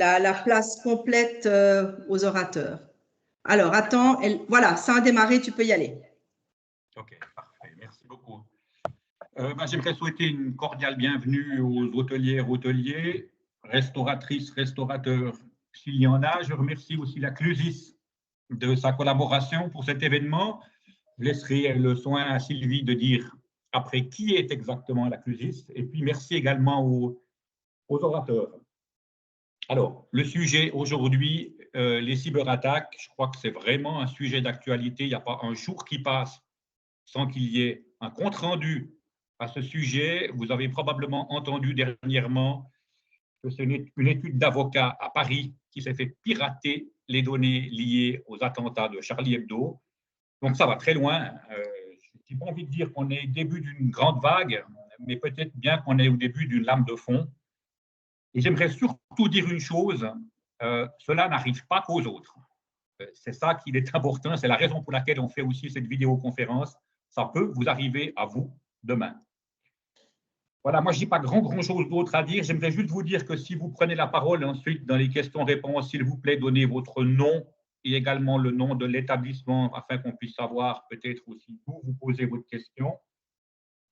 la place complète aux orateurs. Alors, attends, voilà, ça a démarré, tu peux y aller. OK, parfait, merci beaucoup. J'aimerais souhaiter une cordiale bienvenue aux hôtelières, hôteliers, restauratrices, restaurateurs, s'il y en a. Je remercie aussi la CLUSIS de sa collaboration pour cet événement. Je laisserai le soin à Sylvie de dire après qui est exactement la CLUSIS. Et puis, merci également aux orateurs. Alors, le sujet aujourd'hui, les cyberattaques, je crois que c'est vraiment un sujet d'actualité. Il n'y a pas un jour qui passe sans qu'il y ait un compte-rendu à ce sujet. Vous avez probablement entendu dernièrement que c'est une étude d'avocat à Paris qui s'est fait pirater les données liées aux attentats de Charlie Hebdo. Donc, ça va très loin. Je n'ai pas envie de dire qu'on est au début d'une grande vague, mais peut-être bien qu'on est au début d'une lame de fond. Et j'aimerais surtout dire une chose, cela n'arrive pas qu'aux autres. C'est ça qu'il est important, c'est la raison pour laquelle on fait aussi cette vidéoconférence. Ça peut vous arriver à vous demain. Voilà, moi, je n'ai pas grand-chose d'autre à dire. J'aimerais juste vous dire que si vous prenez la parole ensuite dans les questions-réponses, s'il vous plaît, donnez votre nom et également le nom de l'établissement afin qu'on puisse savoir peut-être aussi où vous posez votre question.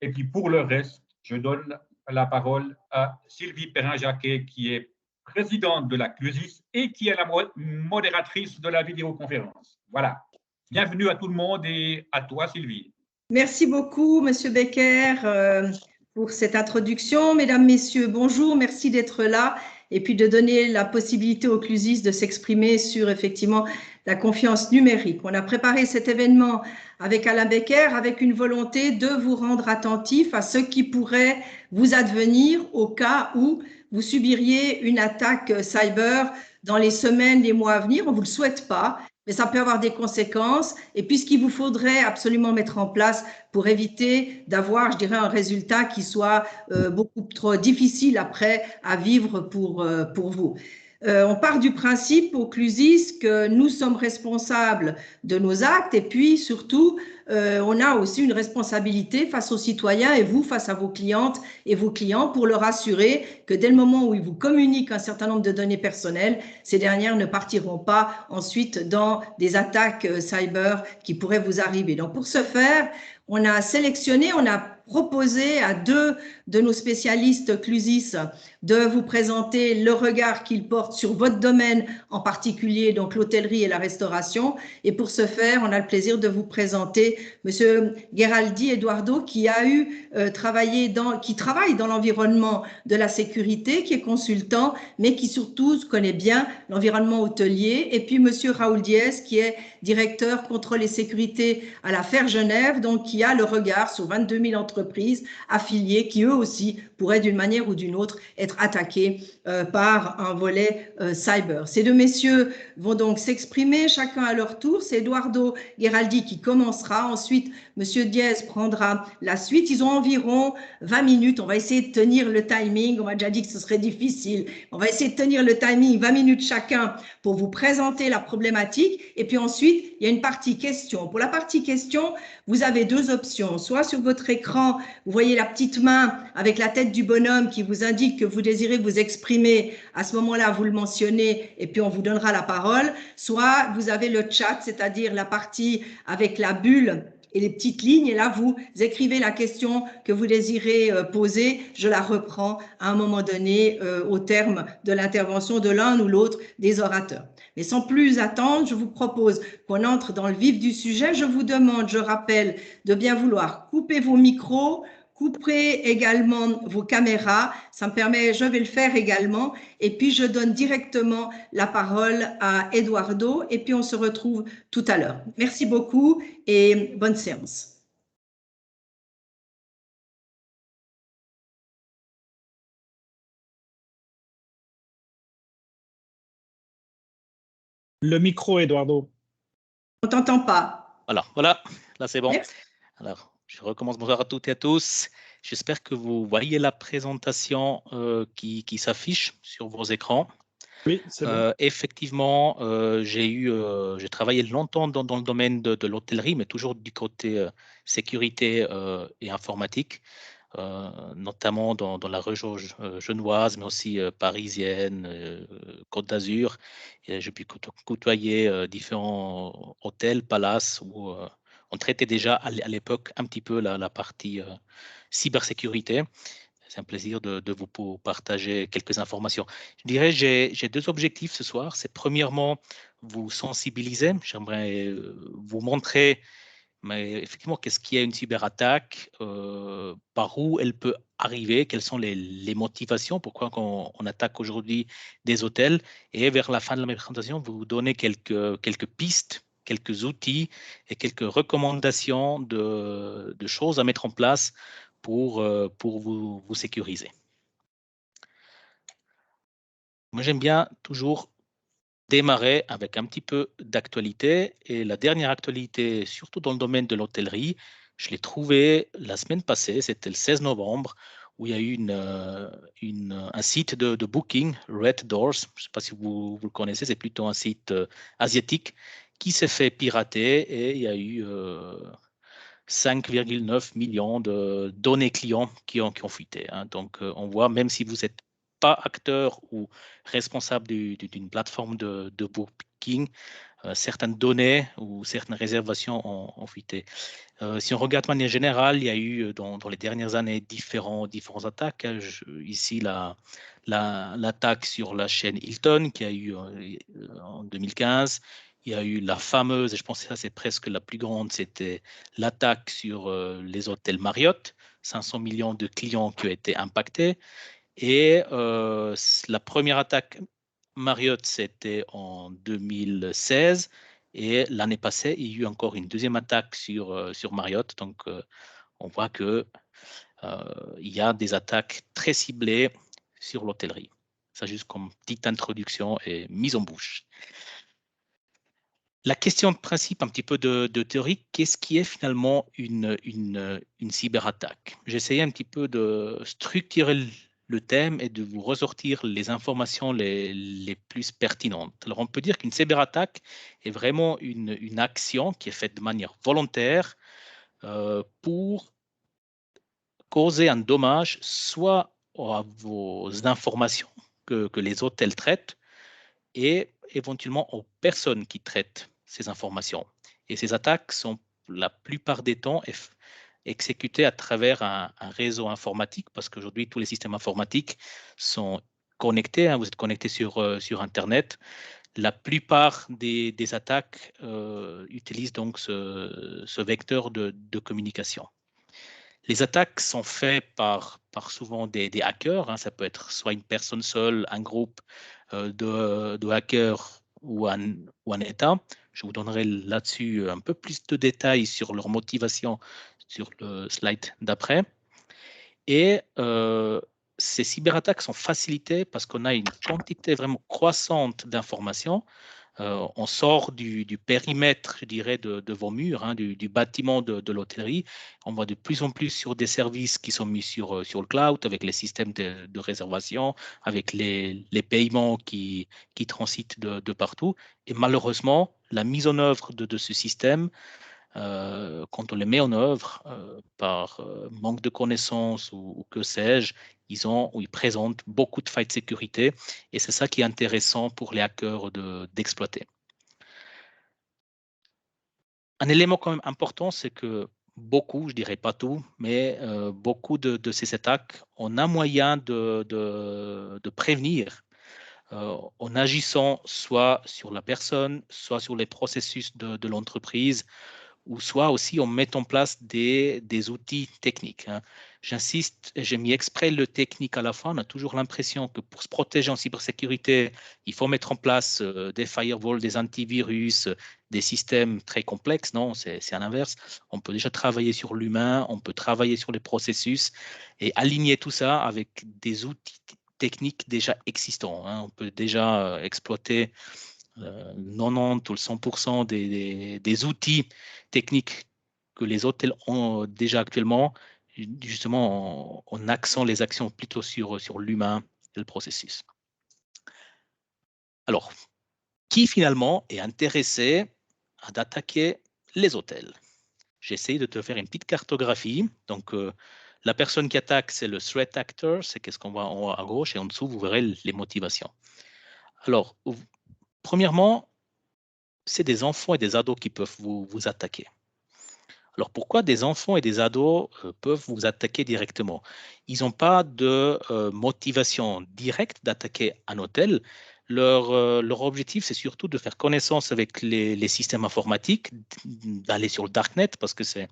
Et puis, pour le reste, je donne la parole à Sylvie Perrin-Jacquet, qui est présidente de la CLUSIS et qui est la modératrice de la vidéoconférence. Voilà. Bienvenue à tout le monde et à toi, Sylvie. Merci beaucoup, Monsieur Becker, pour cette introduction. Mesdames, Messieurs, bonjour, merci d'être là et puis de donner la possibilité aux CLUSIS de s'exprimer sur effectivement la confiance numérique. On a préparé cet événement avec Alain Becker avec une volonté de vous rendre attentifs à ce qui pourrait vous advenir au cas où vous subiriez une attaque cyber dans les semaines, les mois à venir. On ne vous le souhaite pas, mais ça peut avoir des conséquences. Et puis, ce qu'il vous faudrait absolument mettre en place pour éviter d'avoir, je dirais, un résultat qui soit beaucoup trop difficile après à vivre pour vous. On part du principe au CLUSIS que nous sommes responsables de nos actes et puis surtout, on a aussi une responsabilité face aux citoyens et vous face à vos clientes et vos clients pour leur assurer que dès le moment où ils vous communiquent un certain nombre de données personnelles, ces dernières ne partiront pas ensuite dans des attaques cyber qui pourraient vous arriver. Donc pour ce faire, on a sélectionné, on a proposé à 2 de nos spécialistes CLUSIS de vous présenter le regard qu'ils portent sur votre domaine en particulier, donc l'hôtellerie et la restauration. Et pour ce faire, on a le plaisir de vous présenter Monsieur Gheraldi Eduardo, qui travaille dans l'environnement de la sécurité, qui est consultant, mais qui surtout connaît bien l'environnement hôtelier. Et puis Monsieur Raoul Diez, qui est directeur contrôle et sécurité à la FER Genève, donc qui a le regard sur 22 000 entreprises affiliées qui eux aussi pourraient d'une manière ou d'une autre être attaquées par un volet cyber. Ces 2 messieurs vont donc s'exprimer chacun à leur tour. C'est Eduardo Gheraldi qui commencera. Ensuite, Monsieur Diez prendra la suite. Ils ont environ 20 minutes. On va essayer de tenir le timing. On m'a déjà dit que ce serait difficile. On va essayer de tenir le timing, 20 minutes chacun pour vous présenter la problématique. Et puis ensuite, il y a une partie question. Pour la partie question, vous avez 2 options. Soit sur votre écran, vous voyez la petite main avec la tête du bonhomme qui vous indique que vous désirez vous exprimer. À ce moment-là, vous le mentionnez et puis on vous donnera la parole. Soit vous avez le chat, c'est-à-dire la partie avec la bulle et les petites lignes, et là, vous écrivez la question que vous désirez poser. Je la reprends à un moment donné au terme de l'intervention de l'un ou l'autre des orateurs. Mais sans plus attendre, je vous propose qu'on entre dans le vif du sujet. Je vous demande, je rappelle, de bien vouloir couper vos micros, couper également vos caméras. Ça me permet, je vais le faire également. Et puis, je donne directement la parole à Eduardo et puis on se retrouve tout à l'heure. Merci beaucoup et bonne séance. Le micro, Eduardo. On ne t'entend pas. Alors, voilà, là c'est bon. Merci. Alors, je recommence. Bonjour à toutes et à tous. J'espère que vous voyez la présentation qui s'affiche sur vos écrans. Oui, c'est bon. Effectivement, j'ai travaillé longtemps dans le domaine de l'hôtellerie, mais toujours du côté sécurité et informatique. notamment dans la région genevoise, mais aussi parisienne, Côte d'Azur. J'ai pu côtoyer différents hôtels, palaces où on traitait déjà à l'époque un petit peu la partie cybersécurité. C'est un plaisir de vous partager quelques informations. Je dirais, j'ai deux objectifs ce soir. C'est premièrement, vous sensibiliser. J'aimerais vous montrer, mais effectivement, qu'est-ce qu'il y a une cyberattaque, par où elle peut arriver, quelles sont les motivations, pourquoi on attaque aujourd'hui des hôtels. Et vers la fin de la présentation, vous donner quelques pistes, quelques outils et quelques recommandations de choses à mettre en place pour vous sécuriser. Moi, j'aime bien toujours démarrer avec un petit peu d'actualité. Et la dernière actualité, surtout dans le domaine de l'hôtellerie, je l'ai trouvée la semaine passée, c'était le 16 novembre, où il y a eu un site de booking, Red Doors, je ne sais pas si vous le connaissez, c'est plutôt un site asiatique, qui s'est fait pirater et il y a eu 5,9 millions de données clients qui ont fuité. Hein. Donc, on voit, même si vous n'êtes pas acteur ou responsable d'une plateforme de booking, certaines données ou certaines réservations ont fuité. Si on regarde de manière générale, il y a eu dans les dernières années différentes attaques. Hein. Ici, l'attaque sur la chaîne Hilton qui a eu en 2015. Il y a eu la fameuse, et je pense que ça c'est presque la plus grande, c'était l'attaque sur les hôtels Marriott, 500 millions de clients qui ont été impactés. Et la première attaque Marriott, c'était en 2016. Et l'année passée, il y a eu encore une deuxième attaque sur Marriott. Donc, on voit qu'il y a des attaques très ciblées sur l'hôtellerie. Ça, juste comme petite introduction et mise en bouche. La question de principe, un petit peu de théorie, qu'est-ce qui est finalement une cyberattaque? J'essayais un petit peu de structurer le thème et de vous ressortir les informations les plus pertinentes. Alors, on peut dire qu'une cyberattaque est vraiment une action qui est faite de manière volontaire pour causer un dommage soit à vos informations que les hôtels traitent et éventuellement aux personnes qui traitent ces informations. Et ces attaques sont la plupart des temps exécutées à travers un réseau informatique, parce qu'aujourd'hui, tous les systèmes informatiques sont connectés. Hein, vous êtes connectés sur Internet. La plupart des attaques utilisent donc ce vecteur de communication. Les attaques sont faites par souvent des hackers. Hein. Ça peut être soit une personne seule, un groupe de hackers ou un État. Je vous donnerai là-dessus un peu plus de détails sur leur motivation sur le slide d'après. Et ces cyberattaques sont facilitées parce qu'on a une quantité vraiment croissante d'informations. On sort du périmètre, je dirais, de vos murs, hein, du bâtiment de l'hôtellerie. On voit de plus en plus sur des services qui sont mis sur le cloud, avec les systèmes de réservation, avec les paiements qui transitent de partout. Et malheureusement, la mise en œuvre de ce système, quand on les met en œuvre par manque de connaissances ou que sais-je, ils présentent beaucoup de failles de sécurité et c'est ça qui est intéressant pour les hackers d'exploiter. Un élément quand même important, c'est que beaucoup, je dirais pas tout, mais beaucoup de ces attaques, on a moyen de prévenir en agissant soit sur la personne, soit sur les processus de l'entreprise, ou soit aussi on met en place des outils techniques. Hein. J'insiste, j'ai mis exprès le technique à la fin. On a toujours l'impression que pour se protéger en cybersécurité, il faut mettre en place des firewalls, des antivirus, des systèmes très complexes. Non, c'est à l'inverse. On peut déjà travailler sur l'humain, on peut travailler sur les processus et aligner tout ça avec des outils techniques déjà existants. Hein. On peut déjà exploiter 90 ou le 100% des outils techniques que les hôtels ont déjà actuellement, justement en axant les actions plutôt sur l'humain et le processus. Alors, qui finalement est intéressé à attaquer les hôtels? J'essaie de te faire une petite cartographie. Donc, La personne qui attaque, c'est le threat actor, c'est qu'est-ce qu'on voit en haut à gauche, et en dessous, vous verrez les motivations. Alors, premièrement, c'est des enfants et des ados qui peuvent vous attaquer. Alors, pourquoi des enfants et des ados peuvent vous attaquer directement? Ils n'ont pas de motivation directe d'attaquer un hôtel. Leur objectif, c'est surtout de faire connaissance avec les systèmes informatiques, d'aller sur le darknet parce que c'est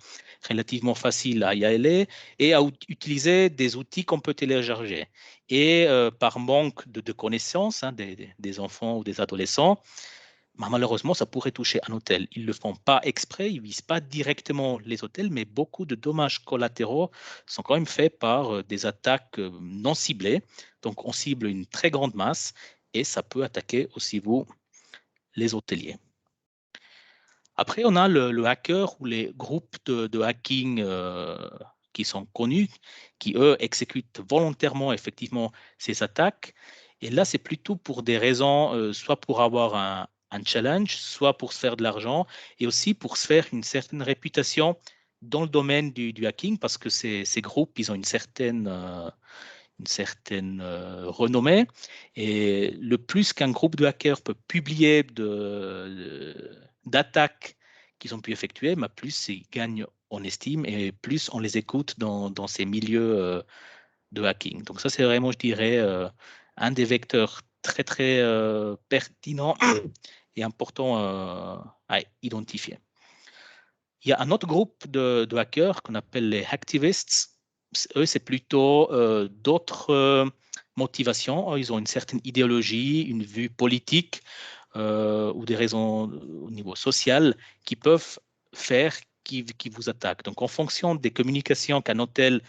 relativement facile à y aller et à utiliser des outils qu'on peut télécharger. Et par manque de connaissances des enfants ou des adolescents, malheureusement, ça pourrait toucher un hôtel. Ils ne le font pas exprès, ils ne visent pas directement les hôtels, mais beaucoup de dommages collatéraux sont quand même faits par des attaques non ciblées. Donc, on cible une très grande masse et ça peut attaquer aussi vous, les hôteliers. Après, on a le hacker ou les groupes de hacking qui sont connus, qui, eux, exécutent volontairement, effectivement, ces attaques. Et là, c'est plutôt pour des raisons, soit pour avoir un challenge, soit pour se faire de l'argent, et aussi pour se faire une certaine réputation dans le domaine du hacking, parce que ces groupes, ils ont une certaine renommée. Et le plus qu'un groupe de hackers peut publier d'attaques qu'ils ont pu effectuer, plus ils gagnent en estime et plus on les écoute dans ces milieux de hacking. Donc ça, c'est vraiment, je dirais, un des vecteurs très, très pertinents et important à identifier. Il y a un autre groupe de hackers qu'on appelle les hacktivists. Eux, c'est plutôt d'autres motivations. Ils ont une certaine idéologie, une vue politique ou des raisons au niveau social qui peuvent faire qui vous attaquent. Donc, en fonction des communications qu'un hôtel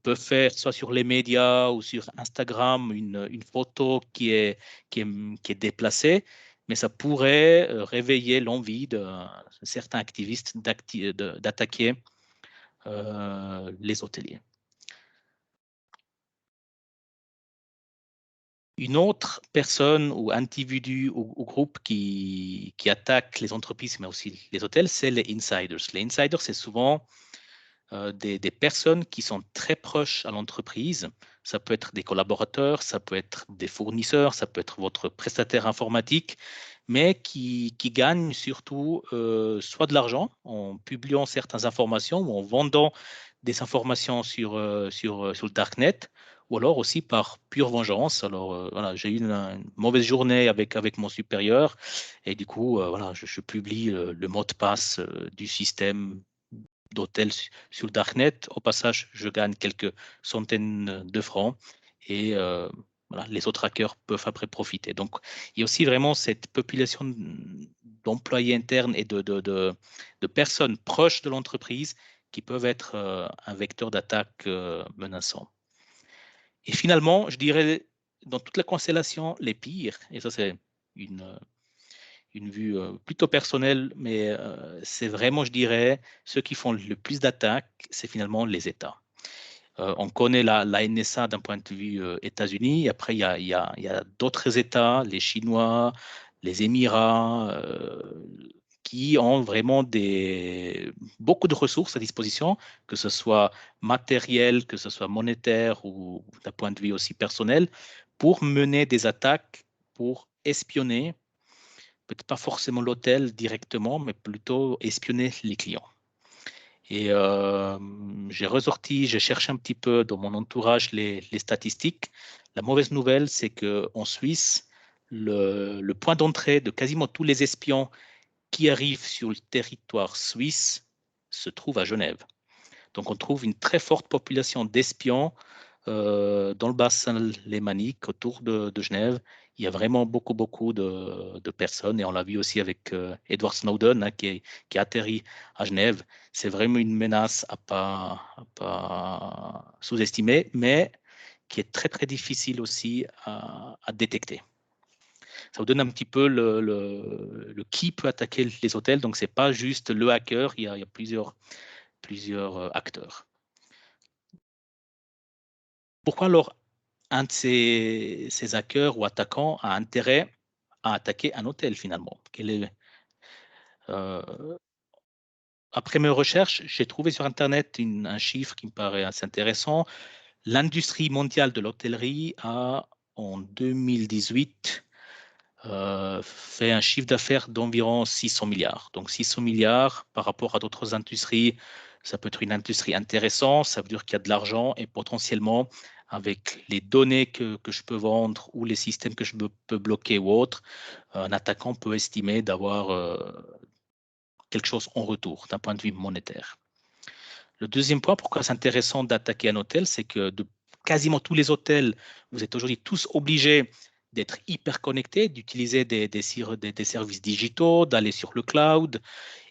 peut faire, soit sur les médias ou sur Instagram, une photo qui est déplacée, mais ça pourrait réveiller l'envie de certains activistes d'attaquer les hôteliers. Une autre personne ou individu ou groupe qui attaque les entreprises, mais aussi les hôtels, c'est les insiders. Les insiders, c'est souvent des personnes qui sont très proches à l'entreprise. Ça peut être des collaborateurs, ça peut être des fournisseurs, ça peut être votre prestataire informatique, mais qui gagnent surtout soit de l'argent en publiant certaines informations ou en vendant des informations sur le darknet, ou alors aussi par pure vengeance. Alors voilà, j'ai eu une mauvaise journée avec mon supérieur et du coup, voilà, je publie le mot de passe du système d'hôtel sur le darknet. Au passage, je gagne quelques centaines de francs et voilà, les autres hackers peuvent après profiter. Donc, il y a aussi vraiment cette population d'employés internes et de personnes proches de l'entreprise qui peuvent être un vecteur d'attaque menaçant. Et finalement, je dirais, dans toute la constellation, les pires, et ça c'est une vue plutôt personnelle, mais c'est vraiment, je dirais, ceux qui font le plus d'attaques, c'est finalement les États. On connaît la NSA d'un point de vue États-Unis. Après, il y a d'autres États, les Chinois, les Émirats, qui ont vraiment beaucoup de ressources à disposition, que ce soit matériel, que ce soit monétaire ou d'un point de vue aussi personnel, pour mener des attaques, pour espionner, peut-être pas forcément l'hôtel directement, mais plutôt espionner les clients. Et j'ai cherché un petit peu dans mon entourage les statistiques. La mauvaise nouvelle, c'est qu'en Suisse, le point d'entrée de quasiment tous les espions qui arrivent sur le territoire suisse se trouve à Genève. Donc on trouve une très forte population d'espions dans le bassin lémanique autour de Genève. Il y a vraiment beaucoup de personnes et on l'a vu aussi avec Edward Snowden qui a atterri à Genève. C'est vraiment une menace à pas sous-estimer, mais qui est très difficile aussi à détecter. Ça vous donne un petit peu le qui peut attaquer les hôtels. Donc, ce n'est pas juste le hacker, il y a plusieurs acteurs. Pourquoi alors un de ces hackers ou attaquants a intérêt à attaquer un hôtel finalement? après mes recherches, j'ai trouvé sur Internet un chiffre qui me paraît assez intéressant. L'industrie mondiale de l'hôtellerie a, en 2018, fait un chiffre d'affaires d'environ 600 milliards. Donc 600 milliards par rapport à d'autres industries, ça peut être une industrie intéressante, ça veut dire qu'il y a de l'argent et potentiellement, avec les données que je peux vendre ou les systèmes que je peux bloquer ou autres, un attaquant peut estimer d'avoir quelque chose en retour d'un point de vue monétaire. Le deuxième point, pourquoi c'est intéressant d'attaquer un hôtel, c'est que de quasiment tous les hôtels, vous êtes aujourd'hui tous obligés d'être hyper connectés, d'utiliser des services digitaux, d'aller sur le cloud.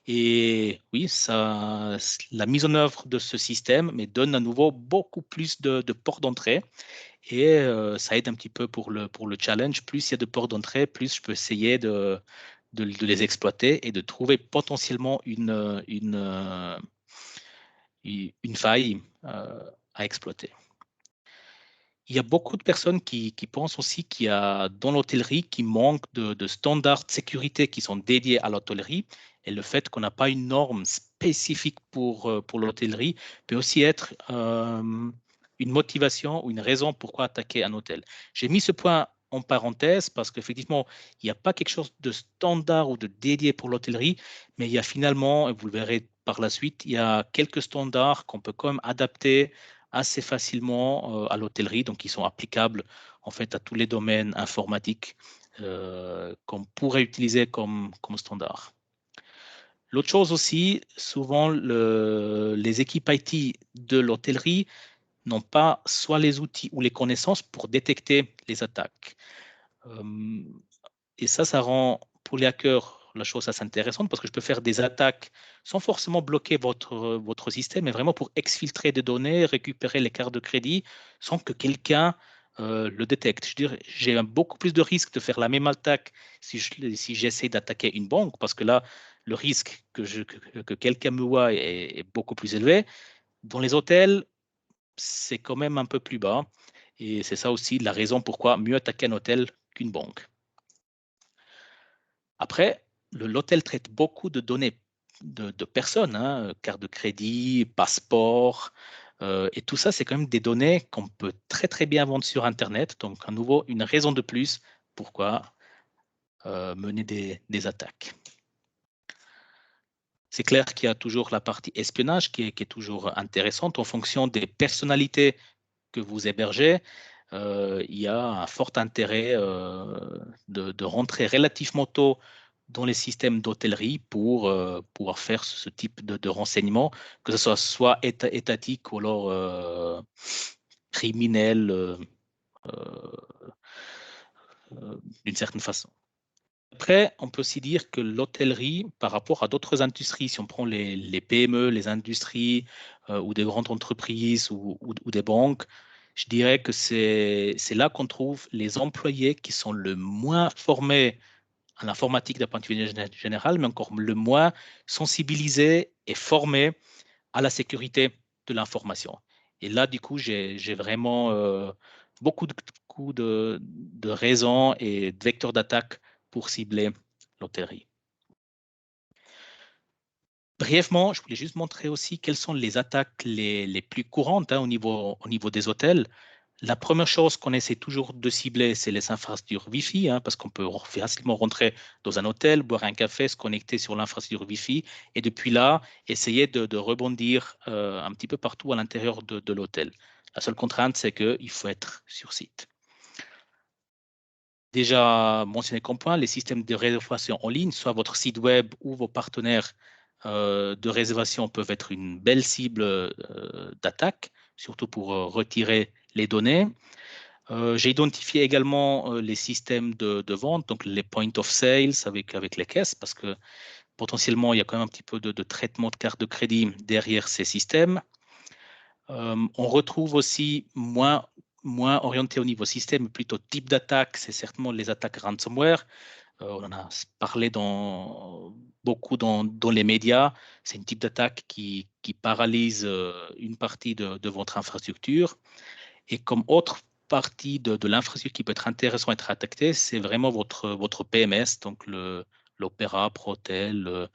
Et oui, ça, la mise en œuvre de ce système mais donne à nouveau beaucoup plus de ports d'entrée. Et ça aide un petit peu pour le challenge. Plus il y a de ports d'entrée, plus je peux essayer de les exploiter et de trouver potentiellement une faille à exploiter. Il y a beaucoup de personnes qui pensent aussi qu'il y a dans l'hôtellerie qui manque de standards de sécurité qui sont dédiés à l'hôtellerie. Et le fait qu'on n'a pas une norme spécifique pour l'hôtellerie peut aussi être une motivation ou une raison pourquoi attaquer un hôtel. J'ai mis ce point en parenthèse parce qu'effectivement, il n'y a pas quelque chose de standard ou de dédié pour l'hôtellerie, mais il y a finalement, et vous le verrez par la suite, il y a quelques standards qu'on peut quand même adapter assez facilement à l'hôtellerie, donc qui sont applicables en fait à tous les domaines informatiques qu'on pourrait utiliser comme standard. L'autre chose aussi, souvent les équipes IT de l'hôtellerie n'ont pas soit les outils ou les connaissances pour détecter les attaques. Et ça rend pour les hackers la chose assez intéressante parce que je peux faire des attaques sans forcément bloquer votre système, mais vraiment pour exfiltrer des données, récupérer les cartes de crédit sans que quelqu'un le détecte. Je veux dire, j'ai beaucoup plus de risque de faire la même attaque si j'essaie d'attaquer une banque parce que là, le risque que quelqu'un me voit est beaucoup plus élevé. Dans les hôtels, c'est quand même un peu plus bas. Et c'est ça aussi la raison pourquoi mieux attaquer un hôtel qu'une banque. Après, l'hôtel traite beaucoup de données de personnes, hein, carte de crédit, passeport, et tout ça, c'est quand même des données qu'on peut très très bien vendre sur Internet. Donc, à nouveau, une raison de plus pourquoi mener des attaques. C'est clair qu'il y a toujours la partie espionnage qui est toujours intéressante en fonction des personnalités que vous hébergez. Il y a un fort intérêt de rentrer relativement tôt dans les systèmes d'hôtellerie pour pouvoir faire ce type de renseignements, que ce soit étatique ou alors criminel d'une certaine façon. Après, on peut aussi dire que l'hôtellerie, par rapport à d'autres industries, si on prend les PME, les industries ou des grandes entreprises ou des banques, je dirais que c'est là qu'on trouve les employés qui sont le moins formés à l'informatique d'un point de vue général, mais encore le moins sensibilisés et formés à la sécurité de l'information. Et là, du coup, j'ai vraiment beaucoup de raisons et de vecteurs d'attaque pour cibler l'hôtellerie. Brièvement, je voulais juste montrer aussi quelles sont les attaques les plus courantes hein, au niveau des hôtels. La première chose qu'on essaie toujours de cibler, c'est les infrastructures Wi-Fi, hein, parce qu'on peut facilement rentrer dans un hôtel, boire un café, se connecter sur l'infrastructure Wi-Fi, et depuis là, essayer de rebondir un petit peu partout à l'intérieur de l'hôtel. La seule contrainte, c'est qu'il faut être sur site. Déjà mentionné comme point, les systèmes de réservation en ligne, soit votre site web ou vos partenaires de réservation peuvent être une belle cible d'attaque, surtout pour retirer les données. J'ai identifié également les systèmes de vente, donc les point of sales avec les caisses, parce que potentiellement, il y a quand même un petit peu de traitement de carte de crédit derrière ces systèmes. On retrouve aussi moins orienté au niveau système, plutôt type d'attaque, c'est certainement les attaques ransomware. On en a parlé beaucoup dans les médias. C'est une type d'attaque qui paralyse une partie de votre infrastructure. Et comme autre partie de l'infrastructure qui peut être intéressant à être attaquée, c'est vraiment votre PMS, donc l'Opera, Protel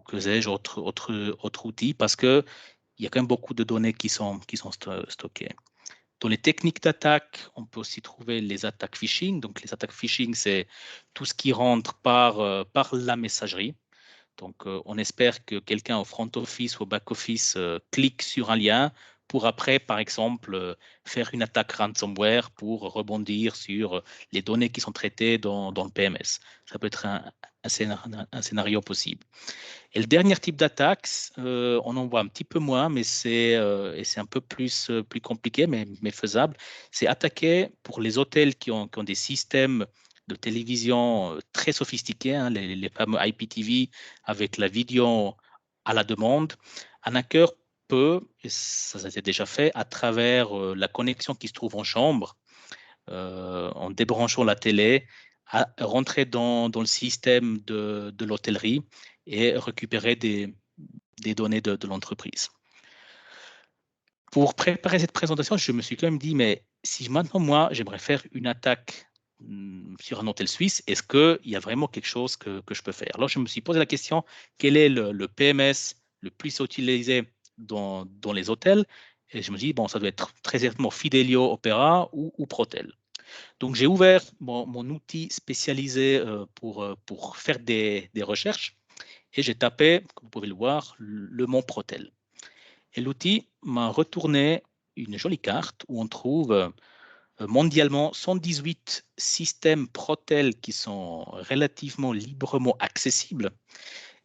que sais-je, autre outil, parce qu'il y a quand même beaucoup de données qui sont stockées. Dans les techniques d'attaque, on peut aussi trouver les attaques phishing. Donc, les attaques phishing, c'est tout ce qui rentre par la messagerie. Donc, on espère que quelqu'un au front office ou au back office clique sur un lien pour après, par exemple, faire une attaque ransomware pour rebondir sur les données qui sont traitées dans le PMS. Ça peut être un scénario possible. Et le dernier type d'attaque, on en voit un petit peu moins, mais c'est un peu plus compliqué, mais faisable. C'est attaquer pour les hôtels qui ont des systèmes de télévision très sophistiqués, hein, les fameux IPTV avec la vidéo à la demande. Un hacker peut, et ça s'est déjà fait, à travers la connexion qui se trouve en chambre, en débranchant la télé, rentrer dans le système de l'hôtellerie et récupérer des données de l'entreprise. Pour préparer cette présentation, je me suis quand même dit, mais si maintenant, moi, j'aimerais faire une attaque sur un hôtel suisse, est-ce qu'il y a vraiment quelque chose que je peux faire? Alors, je me suis posé la question, quel est le PMS le plus utilisé dans les hôtels? Et je me dis, bon, ça doit être très certainement Fidelio, Opera ou Protel. Donc, j'ai ouvert mon outil spécialisé pour faire des recherches et j'ai tapé, comme vous pouvez le voir, le mot Protel. Et l'outil m'a retourné une jolie carte où on trouve mondialement 118 systèmes Protel qui sont relativement librement accessibles.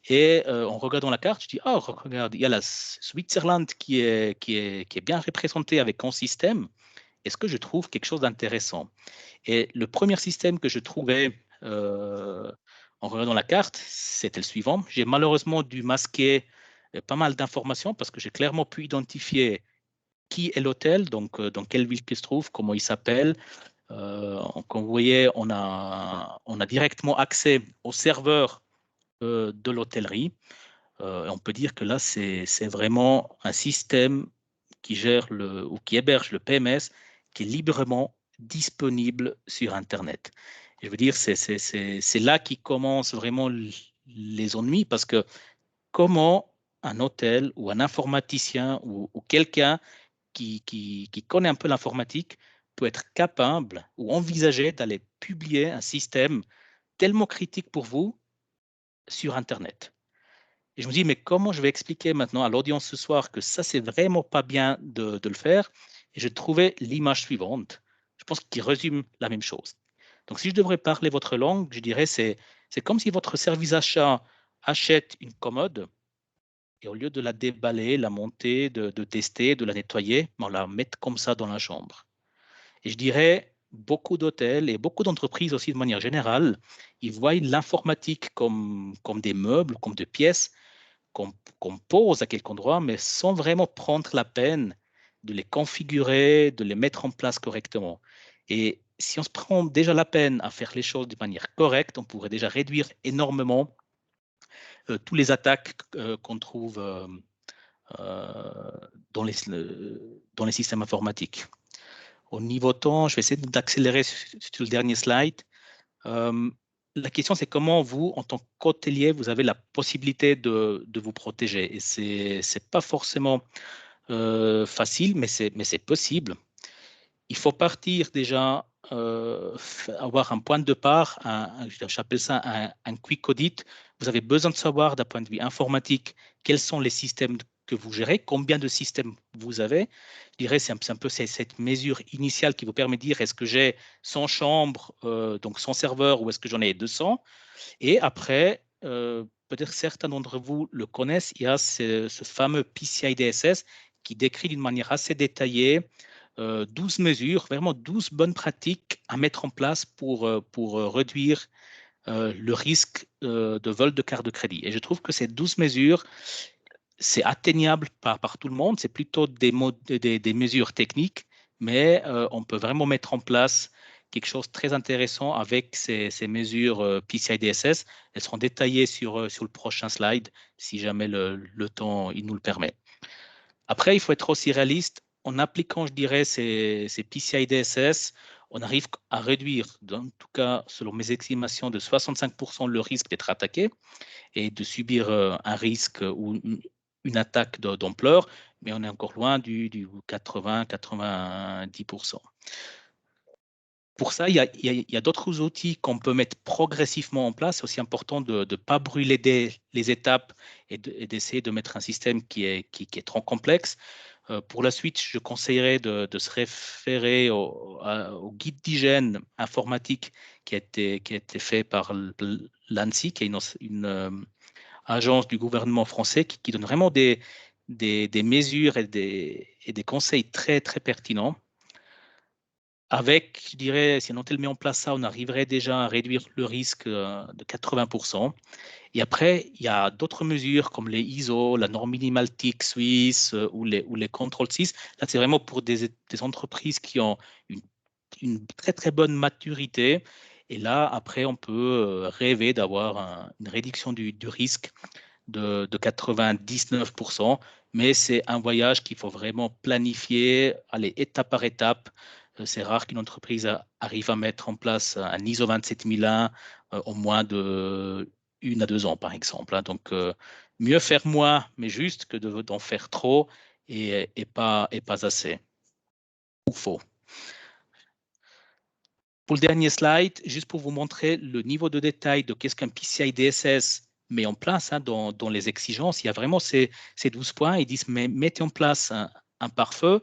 Et en regardant la carte, je dis, oh, regarde, il y a la Switzerland qui est bien représentée avec un système. Est-ce que je trouve quelque chose d'intéressant? Et le premier système que je trouvais en regardant la carte, c'était le suivant. J'ai malheureusement dû masquer pas mal d'informations parce que j'ai clairement pu identifier qui est l'hôtel, donc dans quelle ville il se trouve, comment il s'appelle. Comme vous voyez, on a directement accès au serveur de l'hôtellerie. On peut dire que là, c'est vraiment un système qui gère ou qui héberge le PMS qui est librement disponible sur Internet. Et je veux dire, c'est là qui commencent vraiment les ennuis parce que comment un hôtel ou un informaticien ou quelqu'un qui connaît un peu l'informatique peut être capable ou envisager d'aller publier un système tellement critique pour vous sur Internet. Et je me dis, mais comment je vais expliquer maintenant à l'audience ce soir que ça, c'est vraiment pas bien de le faire? Et j'ai trouvé l'image suivante. Je pense qu'il résume la même chose. Donc, si je devrais parler votre langue, je dirais c'est comme si votre service achat achète une commode et au lieu de la déballer, la monter, de tester, de la nettoyer, on la met comme ça dans la chambre. Et je dirais, beaucoup d'hôtels et beaucoup d'entreprises aussi de manière générale, ils voient l'informatique comme des meubles, comme des pièces qu'on pose à quelque endroit, mais sans vraiment prendre la peine de les configurer, de les mettre en place correctement. Et si on se prend déjà la peine à faire les choses de manière correcte, on pourrait déjà réduire énormément tous les attaques qu'on trouve dans les systèmes informatiques. Au niveau temps, je vais essayer d'accélérer sur le dernier slide. La question, c'est comment vous, en tant qu'hôtelier, vous avez la possibilité de vous protéger. Et ce n'est pas forcément facile, mais c'est possible. Il faut partir déjà, avoir un point de départ, j'appelle ça un quick audit. Vous avez besoin de savoir d'un point de vue informatique quels sont les systèmes que vous gérez, combien de systèmes vous avez. Je dirais c'est un peu cette mesure initiale qui vous permet de dire est-ce que j'ai 100 chambres, donc 100 serveurs, ou est-ce que j'en ai 200? Et après, peut-être certains d'entre vous le connaissent, il y a ce fameux PCI DSS qui décrit d'une manière assez détaillée 12 mesures, vraiment 12 bonnes pratiques à mettre en place pour réduire le risque de vol de carte de crédit. Et je trouve que ces 12 mesures, c'est atteignable par tout le monde. C'est plutôt des mesures techniques, mais on peut vraiment mettre en place quelque chose de très intéressant avec ces mesures PCI DSS. Elles seront détaillées sur le prochain slide, si jamais le temps il nous le permet. Après, il faut être aussi réaliste. En appliquant, je dirais, ces PCI DSS, on arrive à réduire, en tout cas selon mes estimations, de 65% le risque d'être attaqué et de subir un risque ou une attaque d'ampleur, mais on est encore loin du 80-90%. Pour ça, il y a d'autres outils qu'on peut mettre progressivement en place. C'est aussi important de ne pas brûler les étapes et d'essayer de mettre un système qui est trop complexe. Pour la suite, je conseillerais de se référer au guide d'hygiène informatique qui a été fait par l'ANSSI, qui est une agence du gouvernement français qui donne vraiment des mesures et des conseils très, très pertinents. Avec, je dirais, si on était mis en place ça, on arriverait déjà à réduire le risque de 80%. Et après, il y a d'autres mesures comme les ISO, la norme minimale TIC suisse ou les contrôles 6. Là, c'est vraiment pour des entreprises qui ont une très, très bonne maturité. Et là, après, on peut rêver d'avoir une réduction du risque de 99%. Mais c'est un voyage qu'il faut vraiment planifier, aller étape par étape. C'est rare qu'une entreprise arrive à mettre en place un ISO 27001 en moins de 1 à 2 ans, par exemple. Donc, mieux faire moins, mais juste que d'en faire trop et pas assez. Ou faux. Pour le dernier slide, juste pour vous montrer le niveau de détail de qu'est-ce qu'un PCI DSS met en place dans les exigences. Il y a vraiment ces 12 points. Ils disent, mais mettez en place un pare-feu.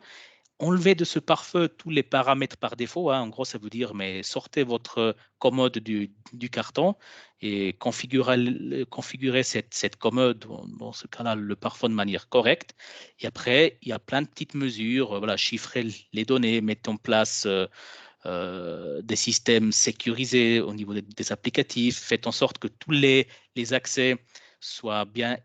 Enlevez de ce pare-feu tous les paramètres par défaut. En gros, ça veut dire, mais sortez votre commode du carton et configurez cette commode, dans ce cas-là, le pare-feu de manière correcte. Et après, il y a plein de petites mesures. Voilà, chiffrez les données, mettez en place des systèmes sécurisés au niveau des applicatifs. Faites en sorte que tous les accès soient bien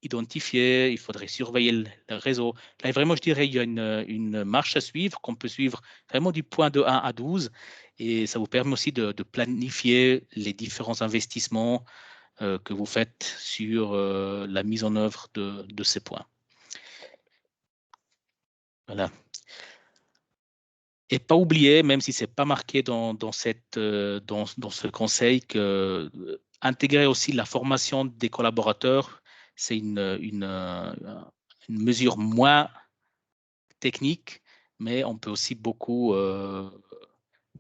identifié, il faudrait surveiller le réseau. Là, vraiment, je dirais, il y a une marche à suivre qu'on peut suivre vraiment du point de 1 à 12 et ça vous permet aussi de planifier les différents investissements que vous faites sur la mise en œuvre de ces points. Voilà. Et pas oublier, même si ce n'est pas marqué dans ce conseil, que intégrer aussi la formation des collaborateurs, c'est une mesure moins technique, mais on peut aussi beaucoup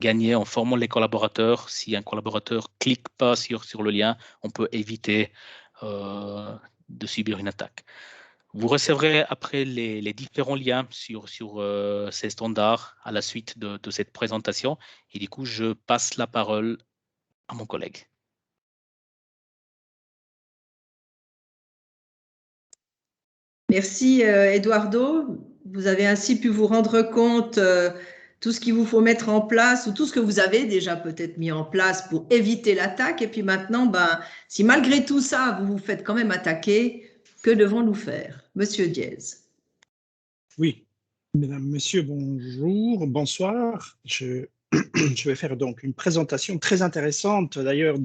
gagner en formant les collaborateurs. Si un collaborateur ne clique pas sur le lien, on peut éviter de subir une attaque. Vous recevrez après les différents liens sur ces standards à la suite de cette présentation. Et du coup, je passe la parole à mon collègue. Merci, Eduardo. Vous avez ainsi pu vous rendre compte tout ce qu'il vous faut mettre en place ou tout ce que vous avez déjà peut-être mis en place pour éviter l'attaque. Et puis maintenant, si malgré tout ça, vous vous faites quand même attaquer, que devons-nous faire? Monsieur Diez. Oui, mesdames, messieurs, bonjour, bonsoir. Je vais faire donc une présentation très intéressante. D'ailleurs,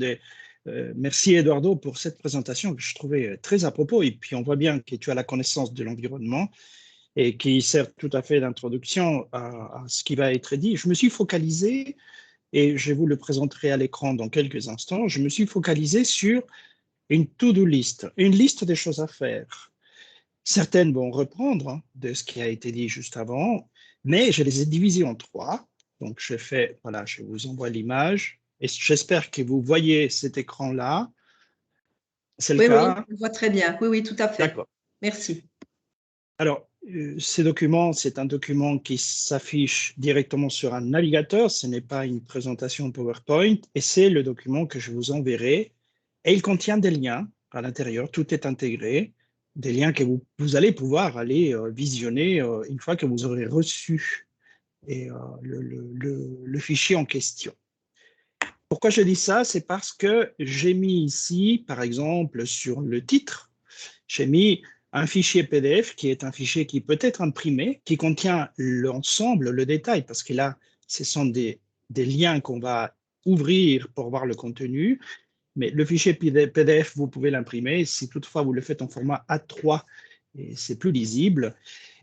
merci Eduardo pour cette présentation que je trouvais très à propos. Et puis, on voit bien que tu as la connaissance de l'environnement et qui sert tout à fait d'introduction à ce qui va être dit. Je me suis focalisé, et je vous le présenterai à l'écran dans quelques instants, je me suis focalisé sur une to-do list, une liste des choses à faire. Certaines vont reprendre de ce qui a été dit juste avant, mais je les ai divisées en 3. Donc, voilà, je vous envoie l'image et j'espère que vous voyez cet écran-là. C'est le cas? Oui, on le voit très bien. Oui, tout à fait. D'accord. Merci. Alors, ce document, c'est un document qui s'affiche directement sur un navigateur. Ce n'est pas une présentation PowerPoint et c'est le document que je vous enverrai. Et il contient des liens à l'intérieur. Tout est intégré. Des liens que vous allez pouvoir aller visionner une fois que vous aurez reçu le fichier en question. Pourquoi je dis ça? C'est parce que j'ai mis ici, par exemple, sur le titre, j'ai mis un fichier PDF qui est un fichier qui peut être imprimé, qui contient l'ensemble, le détail, parce que là, ce sont des liens qu'on va ouvrir pour voir le contenu. Mais le fichier PDF, vous pouvez l'imprimer. Si toutefois vous le faites en format A3, c'est plus lisible.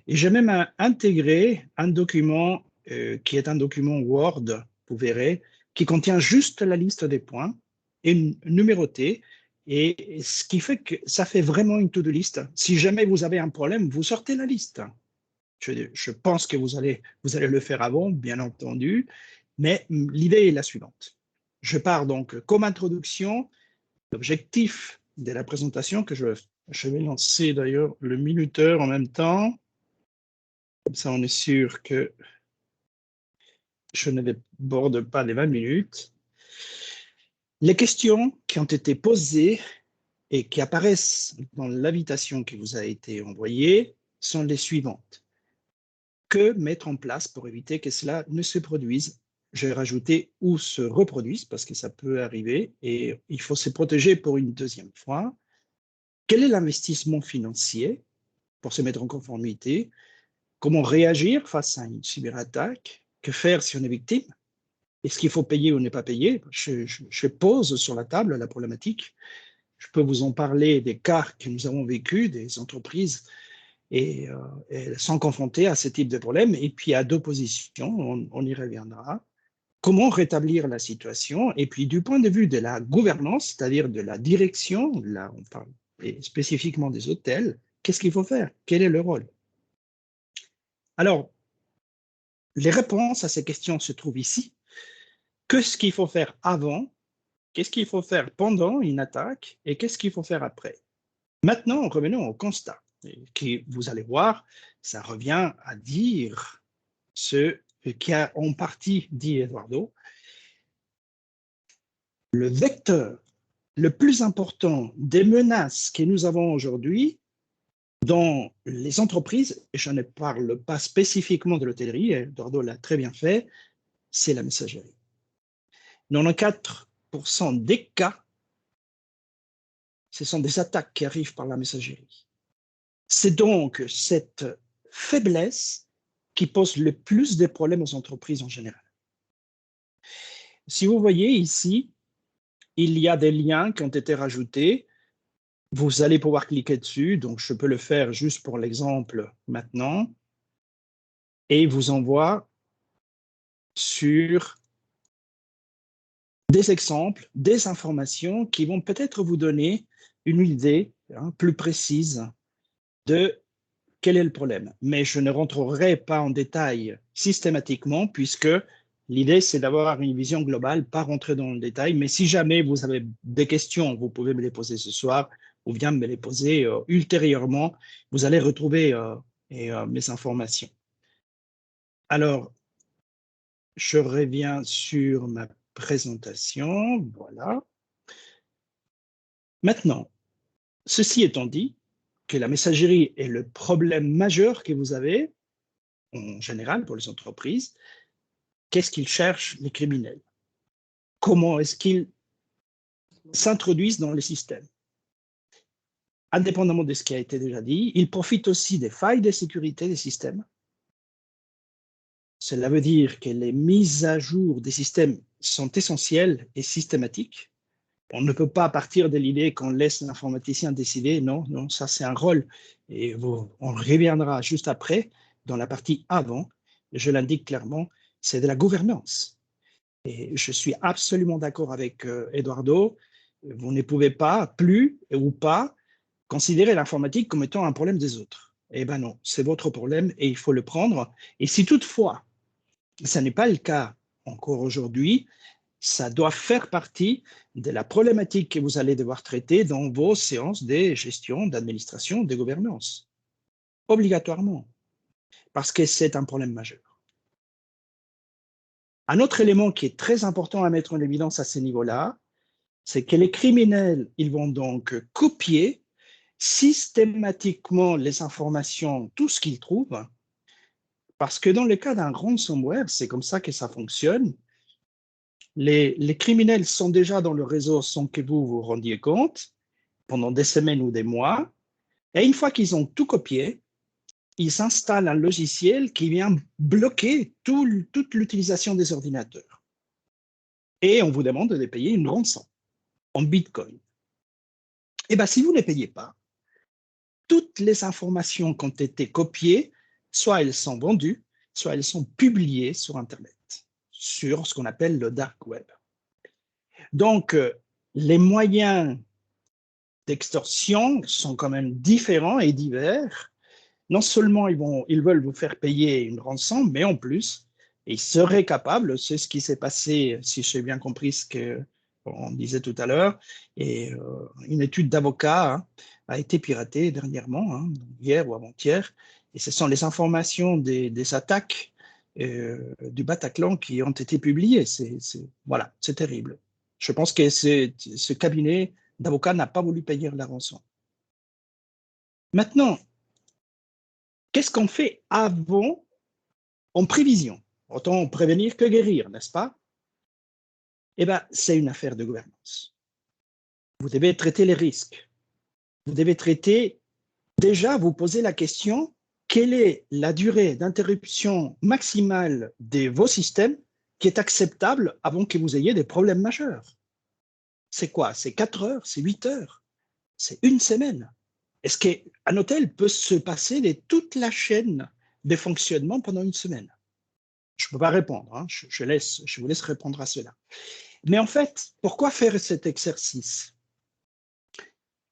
Et j'ai même intégré un document qui est un document Word, vous verrez, qui contient juste la liste des points et numéroté. Et ce qui fait que ça fait vraiment une to-do list. Si jamais vous avez un problème, vous sortez la liste. Je pense que vous allez le faire avant, bien entendu, mais l'idée est la suivante. Je pars donc comme introduction, l'objectif de la présentation que je vais lancer d'ailleurs le minuteur en même temps. Comme ça, on est sûr que je ne déborde pas les 20 minutes. Les questions qui ont été posées et qui apparaissent dans l'invitation qui vous a été envoyée sont les suivantes. Que mettre en place pour éviter que cela ne se produise? J'ai rajouté ou se reproduise parce que ça peut arriver et il faut se protéger pour une deuxième fois. Quel est l'investissement financier pour se mettre en conformité? Comment réagir face à une cyberattaque? Que faire si on est victime? Est-ce qu'il faut payer ou ne pas payer? Je pose sur la table la problématique. Je peux vous en parler des cas que nous avons vécus, des entreprises, et elles sont confrontées à ce type de problème. Et puis, à deux positions, on y reviendra. Comment rétablir la situation? Et puis, du point de vue de la gouvernance, c'est-à-dire de la direction, là, on parle spécifiquement des hôtels, qu'est-ce qu'il faut faire? Quel est le rôle? Alors, les réponses à ces questions se trouvent ici. Qu'est-ce qu'il faut faire avant? Qu'est-ce qu'il faut faire pendant une attaque? Et qu'est-ce qu'il faut faire après? Maintenant, revenons au constat, qui, vous allez voir, ça revient à dire ce qui a en partie dit Eduardo. Le vecteur le plus important des menaces que nous avons aujourd'hui dans les entreprises, et je ne parle pas spécifiquement de l'hôtellerie, Eduardo l'a très bien fait, c'est la messagerie. 94% des cas, ce sont des attaques qui arrivent par la messagerie. C'est donc cette faiblesse qui pose le plus de problèmes aux entreprises en général. Si vous voyez ici, il y a des liens qui ont été rajoutés. Vous allez pouvoir cliquer dessus, donc je peux le faire juste pour l'exemple maintenant, et il vous envoie sur des exemples, des informations qui vont peut-être vous donner une idée plus précise de quel est le problème. Mais je ne rentrerai pas en détail systématiquement puisque l'idée, c'est d'avoir une vision globale, pas rentrer dans le détail. Mais si jamais vous avez des questions, vous pouvez me les poser ce soir ou bien me les poser ultérieurement. Vous allez retrouver mes informations. Alors, je reviens sur ma présentation. Voilà. Maintenant, ceci étant dit, que la messagerie est le problème majeur que vous avez, en général pour les entreprises, qu'est-ce qu'ils cherchent les criminels? Comment est-ce qu'ils s'introduisent dans les systèmes? Indépendamment de ce qui a été déjà dit, ils profitent aussi des failles de sécurité des systèmes. Cela veut dire que les mises à jour des systèmes sont essentielles et systématiques. On ne peut pas partir de l'idée qu'on laisse l'informaticien décider. Non, non, ça c'est un rôle. Et on reviendra juste après, dans la partie avant, je l'indique clairement, c'est de la gouvernance. Et je suis absolument d'accord avec Eduardo. Vous ne pouvez pas, plus ou pas, considérer l'informatique comme étant un problème des autres. Eh bien non, c'est votre problème et il faut le prendre. Et si toutefois, ce n'est pas le cas encore aujourd'hui, ça doit faire partie de la problématique que vous allez devoir traiter dans vos séances de gestion, d'administration, de gouvernance. Obligatoirement, parce que c'est un problème majeur. Un autre élément qui est très important à mettre en évidence à ce niveau-là, c'est que les criminels, ils vont donc copier systématiquement les informations, tout ce qu'ils trouvent, parce que dans le cas d'un ransomware, c'est comme ça que ça fonctionne. Les criminels sont déjà dans le réseau sans que vous vous rendiez compte, pendant des semaines ou des mois, et une fois qu'ils ont tout copié, ils installent un logiciel qui vient bloquer toute l'utilisation des ordinateurs. Et on vous demande de payer une rançon en Bitcoin. Eh bien, si vous ne payez pas, toutes les informations qui ont été copiées, soit elles sont vendues, soit elles sont publiées sur Internet, sur ce qu'on appelle le dark web. Donc, les moyens d'extorsion sont quand même différents et divers. Non seulement ils veulent vous faire payer une rançon, mais en plus, ils seraient capables, c'est ce qui s'est passé, si j'ai bien compris ce qu'on disait tout à l'heure, et une étude d'avocat a été piratée dernièrement, hier ou avant-hier, et ce sont les informations des attaques du Bataclan qui ont été publiées. Voilà, c'est terrible. Je pense que ce cabinet d'avocats n'a pas voulu payer la rançon. Maintenant, qu'est-ce qu'on fait avant, en prévision? Autant prévenir que guérir, n'est-ce pas? Eh bien, c'est une affaire de gouvernance. Vous devez traiter les risques. Vous devez déjà vous poser la question, quelle est la durée d'interruption maximale de vos systèmes qui est acceptable avant que vous ayez des problèmes majeurs? C'est quoi? C'est 4 heures? C'est 8 heures? C'est une semaine? Est-ce qu'un hôtel peut se passer toute la chaîne de fonctionnement pendant une semaine? Je ne peux pas répondre, je vous laisse répondre à cela. Mais en fait, pourquoi faire cet exercice?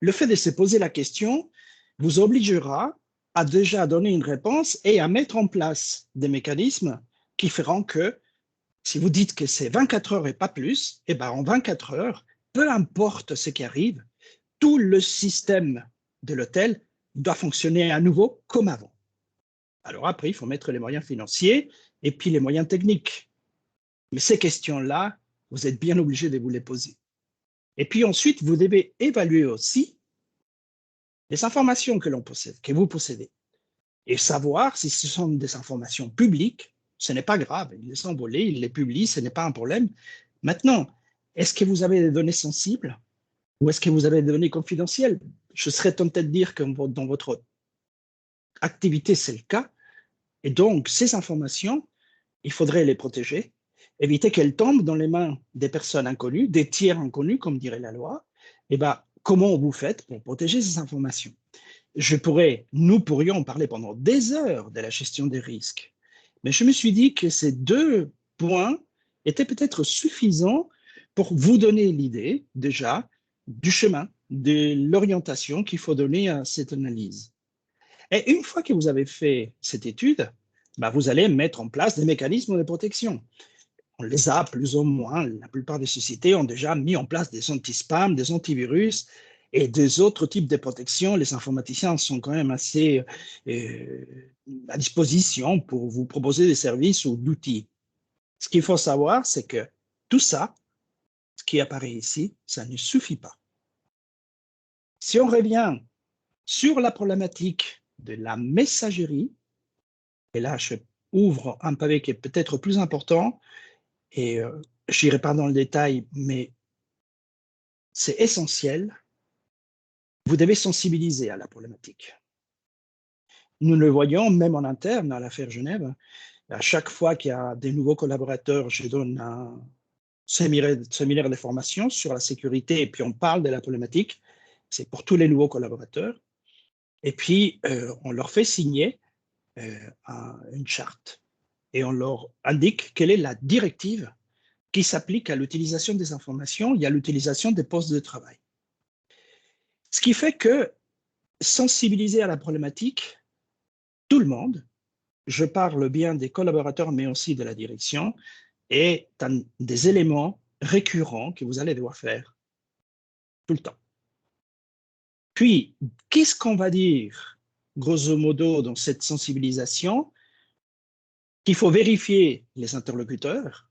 Le fait de se poser la question vous obligera à déjà donner une réponse et à mettre en place des mécanismes qui feront que, si vous dites que c'est 24 heures et pas plus, eh ben en 24 heures, peu importe ce qui arrive, tout le système de l'hôtel doit fonctionner à nouveau comme avant. Alors après, il faut mettre les moyens financiers et puis les moyens techniques. Mais ces questions-là, vous êtes bien obligé de vous les poser. Et puis ensuite, vous devez évaluer aussi les informations que l'on possède, que vous possédez, et savoir si ce sont des informations publiques. Ce n'est pas grave, ils les ont volées, ils les publient, ce n'est pas un problème. Maintenant, est-ce que vous avez des données sensibles ou est-ce que vous avez des données confidentielles? Je serais tenté de dire que dans votre activité, c'est le cas. Et donc, ces informations, il faudrait les protéger, éviter qu'elles tombent dans les mains des personnes inconnues, des tiers inconnus, comme dirait la loi. Eh bien, comment vous faites pour protéger ces informations? Nous pourrions parler pendant des heures de la gestion des risques, mais je me suis dit que ces 2 points étaient peut-être suffisants pour vous donner l'idée, déjà, du chemin, de l'orientation qu'il faut donner à cette analyse. Et une fois que vous avez fait cette étude, vous allez mettre en place des mécanismes de protection. On les a plus ou moins, la plupart des sociétés ont déjà mis en place des anti-spam, des antivirus et des autres types de protection. Les informaticiens sont quand même assez à disposition pour vous proposer des services ou d'outils. Ce qu'il faut savoir, c'est que tout ça, ce qui apparaît ici, ça ne suffit pas. Si on revient sur la problématique de la messagerie, et là, je ouvre un pavé qui est peut-être plus important, et je n'irai pas dans le détail, mais c'est essentiel. Vous devez sensibiliser à la problématique. Nous le voyons même en interne à l'affaire Genève. À chaque fois qu'il y a des nouveaux collaborateurs, je donne un séminaire de formation sur la sécurité et puis on parle de la problématique. C'est pour tous les nouveaux collaborateurs. Et puis, on leur fait signer une charte et on leur indique quelle est la directive qui s'applique à l'utilisation des informations et à l'utilisation des postes de travail. Ce qui fait que sensibiliser à la problématique, tout le monde, je parle bien des collaborateurs, mais aussi de la direction, est un des éléments récurrents que vous allez devoir faire tout le temps. Puis, qu'est-ce qu'on va dire, grosso modo, dans cette sensibilisation? Qu'il faut vérifier les interlocuteurs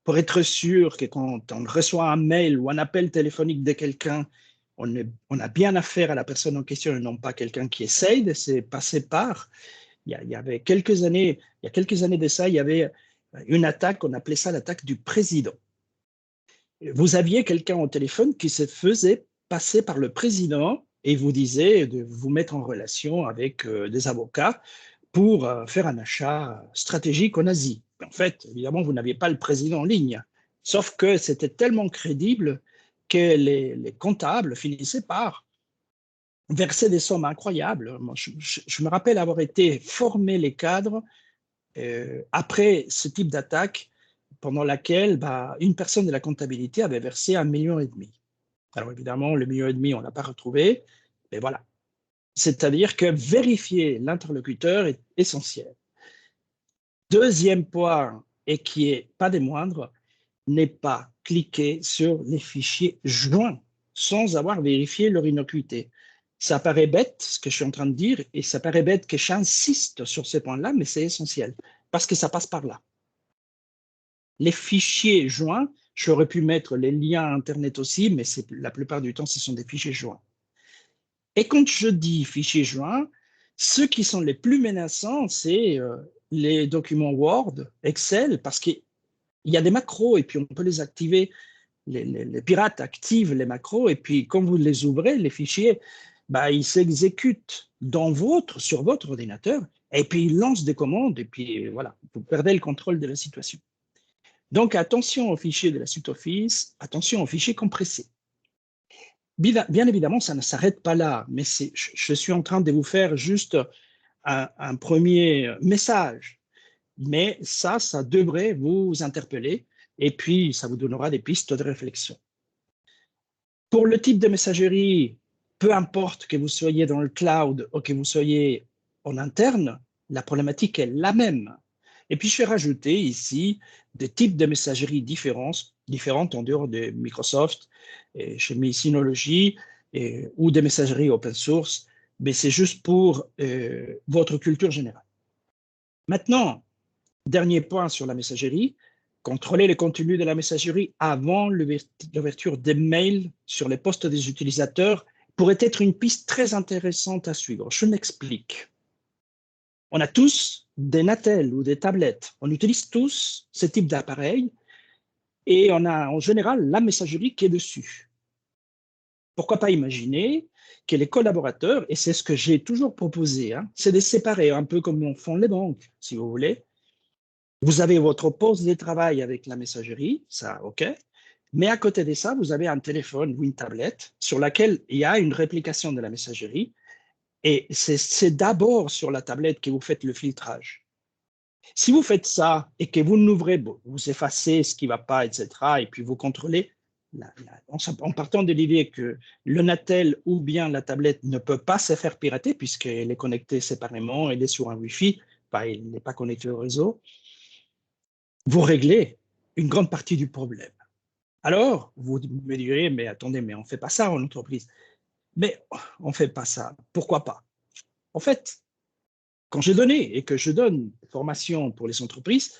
pour être sûr que quand on reçoit un mail ou un appel téléphonique de quelqu'un, on a bien affaire à la personne en question et non pas quelqu'un qui essaye de se passer par. Il y a quelques années de ça, il y avait une attaque, on appelait ça l'attaque du président. Vous aviez quelqu'un au téléphone qui se faisait passer par le président et vous disait de vous mettre en relation avec des avocats pour faire un achat stratégique en Asie. En fait, évidemment, vous n'aviez pas le président en ligne, sauf que c'était tellement crédible que les comptables finissaient par verser des sommes incroyables. Moi, je me rappelle avoir été formé les cadres après ce type d'attaque, pendant laquelle une personne de la comptabilité avait versé 1,5 million. Alors évidemment, le 1,5 million, on ne l'a pas retrouvé, mais voilà. C'est-à-dire que vérifier l'interlocuteur est essentiel. Deuxième point, et qui n'est pas des moindres, n'est pas cliquer sur les fichiers joints sans avoir vérifié leur innocuité. Ça paraît bête, ce que je suis en train de dire, et ça paraît bête que j'insiste sur ces points-là, mais c'est essentiel, parce que ça passe par là. Les fichiers joints, j'aurais pu mettre les liens Internet aussi, mais la plupart du temps, ce sont des fichiers joints. Et quand je dis fichiers joints, ceux qui sont les plus menaçants, c'est les documents Word, Excel, parce qu'il y a des macros et puis on peut les activer. Les pirates activent les macros et puis quand vous les ouvrez, les fichiers, ils s'exécutent sur votre ordinateur et puis ils lancent des commandes et puis voilà, vous perdez le contrôle de la situation. Donc attention aux fichiers de la suite Office, attention aux fichiers compressés. Bien évidemment, ça ne s'arrête pas là, mais je suis en train de vous faire juste un premier message. Mais ça devrait vous interpeller et puis ça vous donnera des pistes de réflexion. Pour le type de messagerie, peu importe que vous soyez dans le cloud ou que vous soyez en interne, la problématique est la même. Et puis, je vais rajouter ici des types de messagerie différentes en dehors de Microsoft, et chez Synology, ou des messageries open source, mais c'est juste pour votre culture générale. Maintenant, dernier point sur la messagerie, contrôler le contenu de la messagerie avant l'ouverture des mails sur les postes des utilisateurs pourrait être une piste très intéressante à suivre. Je m'explique. On a tous des Natel ou des tablettes. On utilise tous ce type d'appareil et on a en général la messagerie qui est dessus. Pourquoi pas imaginer que les collaborateurs, et c'est ce que j'ai toujours proposé, c'est de séparer un peu comme font les banques, si vous voulez. Vous avez votre poste de travail avec la messagerie, ça, OK. Mais à côté de ça, vous avez un téléphone ou une tablette sur laquelle il y a une réplication de la messagerie. Et c'est d'abord sur la tablette que vous faites le filtrage. Si vous faites ça et que vous n'ouvrez, vous effacez ce qui ne va pas, etc., et puis vous contrôlez, en partant de l'idée que le Natel ou bien la tablette ne peut pas se faire pirater puisqu'elle est connectée séparément, elle est sur un Wi-Fi, elle n'est pas connectée au réseau, vous réglez une grande partie du problème. Alors, vous me direz, mais attendez, mais on ne fait pas ça en entreprise. Mais on ne fait pas ça. Pourquoi pas? En fait, quand j'ai donné et que je donne formation pour les entreprises,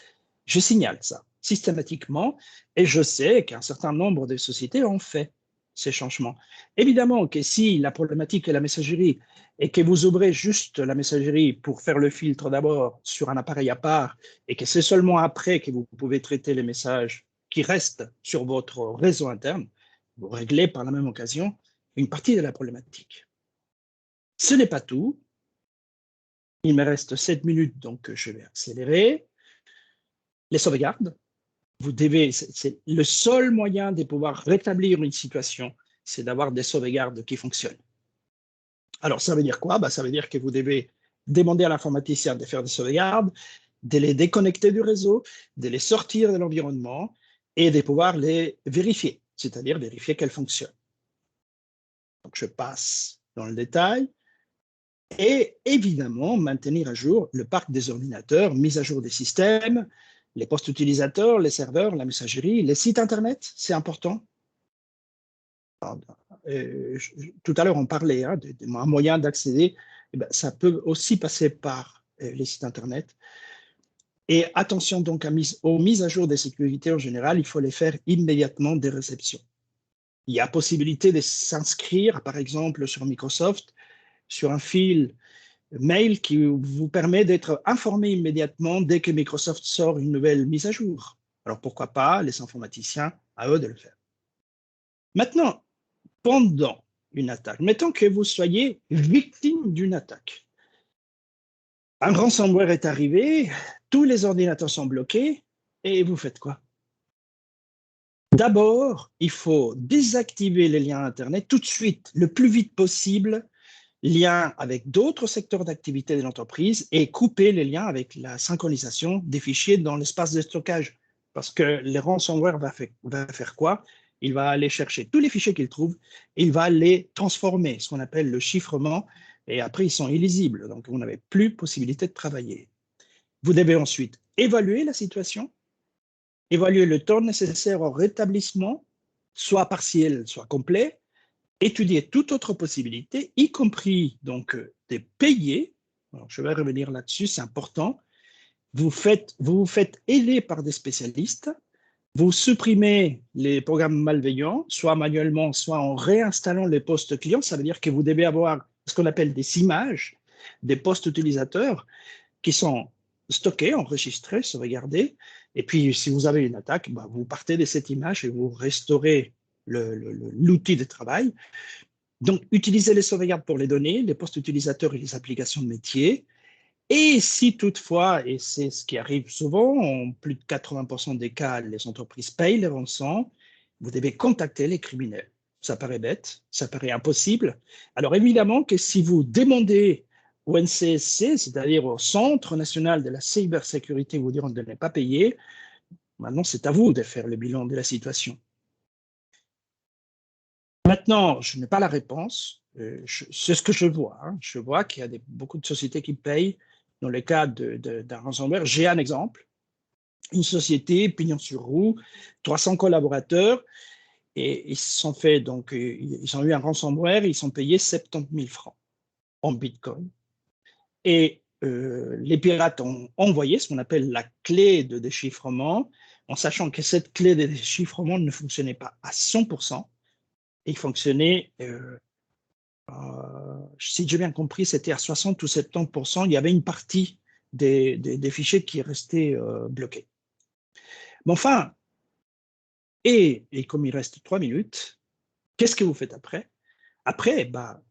je signale ça systématiquement et je sais qu'un certain nombre de sociétés ont fait ces changements. Évidemment que si la problématique est la messagerie et que vous ouvrez juste la messagerie pour faire le filtre d'abord sur un appareil à part et que c'est seulement après que vous pouvez traiter les messages qui restent sur votre réseau interne, vous réglez par la même occasion une partie de la problématique. Ce n'est pas tout. Il me reste 7 minutes, donc je vais accélérer. Les sauvegardes. C'est le seul moyen de pouvoir rétablir une situation, c'est d'avoir des sauvegardes qui fonctionnent. Alors, ça veut dire quoi? Ça veut dire que vous devez demander à l'informaticien de faire des sauvegardes, de les déconnecter du réseau, de les sortir de l'environnement et de pouvoir les vérifier, c'est-à-dire vérifier qu'elles fonctionnent. Donc, je passe dans le détail. Et évidemment, maintenir à jour le parc des ordinateurs, mise à jour des systèmes, les postes utilisateurs, les serveurs, la messagerie, les sites Internet, c'est important. Tout à l'heure, on parlait d'un moyen d'accéder. Ça peut aussi passer par les sites Internet. Et attention donc aux mises à jour des sécurités en général, il faut les faire immédiatement dès réception. Il y a possibilité de s'inscrire, par exemple, sur Microsoft, sur un fil mail qui vous permet d'être informé immédiatement dès que Microsoft sort une nouvelle mise à jour. Alors pourquoi pas les informaticiens, à eux de le faire. Maintenant, pendant une attaque, mettons que vous soyez victime d'une attaque. Un ransomware est arrivé, tous les ordinateurs sont bloqués, et vous faites quoi? D'abord, il faut désactiver les liens Internet tout de suite, le plus vite possible, lien avec d'autres secteurs d'activité de l'entreprise et couper les liens avec la synchronisation des fichiers dans l'espace de stockage. Parce que le ransomware va faire quoi? Il va aller chercher tous les fichiers qu'il trouve et il va les transformer, ce qu'on appelle le chiffrement, et après ils sont illisibles, donc vous n'avez plus possibilité de travailler. Vous devez ensuite évaluer la situation, évaluer le temps nécessaire au rétablissement, soit partiel, soit complet, étudier toute autre possibilité, y compris donc de payer. Alors, je vais revenir là-dessus, c'est important. Vous vous faites aider par des spécialistes, vous supprimez les programmes malveillants, soit manuellement, soit en réinstallant les postes clients. Ça veut dire que vous devez avoir ce qu'on appelle des images, des postes utilisateurs qui sont stockés, enregistrés, sauvegardés. Et puis, si vous avez une attaque, bah, vous partez de cette image et vous restaurez l'outil de travail. Donc, utilisez les sauvegardes pour les données, les postes utilisateurs et les applications de métier. Et si toutefois, et c'est ce qui arrive souvent, en plus de 80% des cas, les entreprises payent les rançons, vous devez contacter les criminels. Ça paraît bête, ça paraît impossible. Alors évidemment que si vous demandez au NCSC, c'est-à-dire au Centre national de la cybersécurité, vous diront de ne pas payer, maintenant c'est à vous de faire le bilan de la situation. Maintenant, je n'ai pas la réponse, c'est ce que je vois. Hein. Je vois qu'il y a beaucoup de sociétés qui payent dans le cas d'un ransomware. J'ai un exemple, une société, pignon sur roue, 300 collaborateurs, et ils se sont fait, donc, ils ont eu un ransomware, ils sont payés 70 000 francs en Bitcoin. Et les pirates ont envoyé ce qu'on appelle la clé de déchiffrement, en sachant que cette clé de déchiffrement ne fonctionnait pas à 100%, et il fonctionnait, si j'ai bien compris, c'était à 60 ou 70%, il y avait une partie des fichiers qui restaient bloqués. Mais enfin, et comme il reste 3 minutes, qu'est-ce que vous faites après? Après, bah,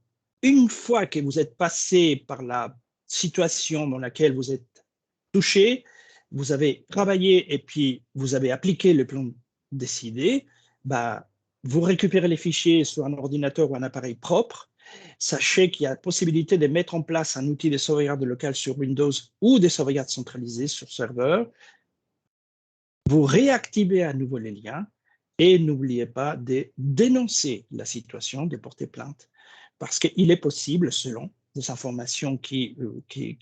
une fois que vous êtes passé par la situation dans laquelle vous êtes touché, vous avez travaillé et puis vous avez appliqué le plan décidé, bah, vous récupérez les fichiers sur un ordinateur ou un appareil propre. Sachez qu'il y a la possibilité de mettre en place un outil de sauvegarde locale sur Windows ou de sauvegarde centralisée sur serveur. Vous réactivez à nouveau les liens et n'oubliez pas de dénoncer la situation, de porter plainte, parce qu'il est possible, selon des informations qui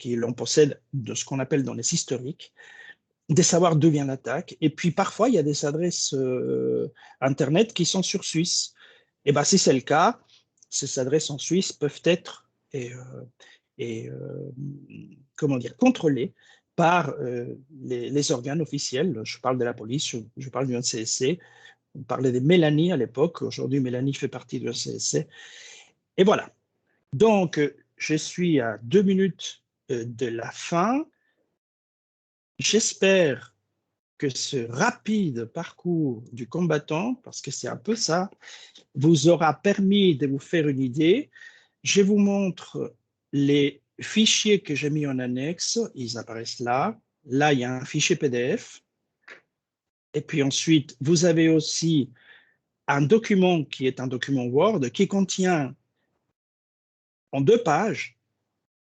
l'on possède de ce qu'on appelle dans les historiques, de savoir d'où vient l'attaque. Et puis parfois, il y a des adresses Internet qui sont sur Suisse. Et bien, si c'est le cas, ces adresses en Suisse peuvent être comment dire, contrôlées par les organes officiels. Je parle de la police, je parle du NCSC, on parlait de Mélanie à l'époque, aujourd'hui Mélanie fait partie du NCSC. Et voilà. Donc, je suis à 2 minutes de la fin. J'espère que ce rapide parcours du combattant, parce que c'est un peu ça, vous aura permis de vous faire une idée. Je vous montre les fichiers que j'ai mis en annexe, ils apparaissent là. Là, il y a un fichier PDF. Et puis ensuite, vous avez aussi un document qui est un document Word qui contient en 2 pages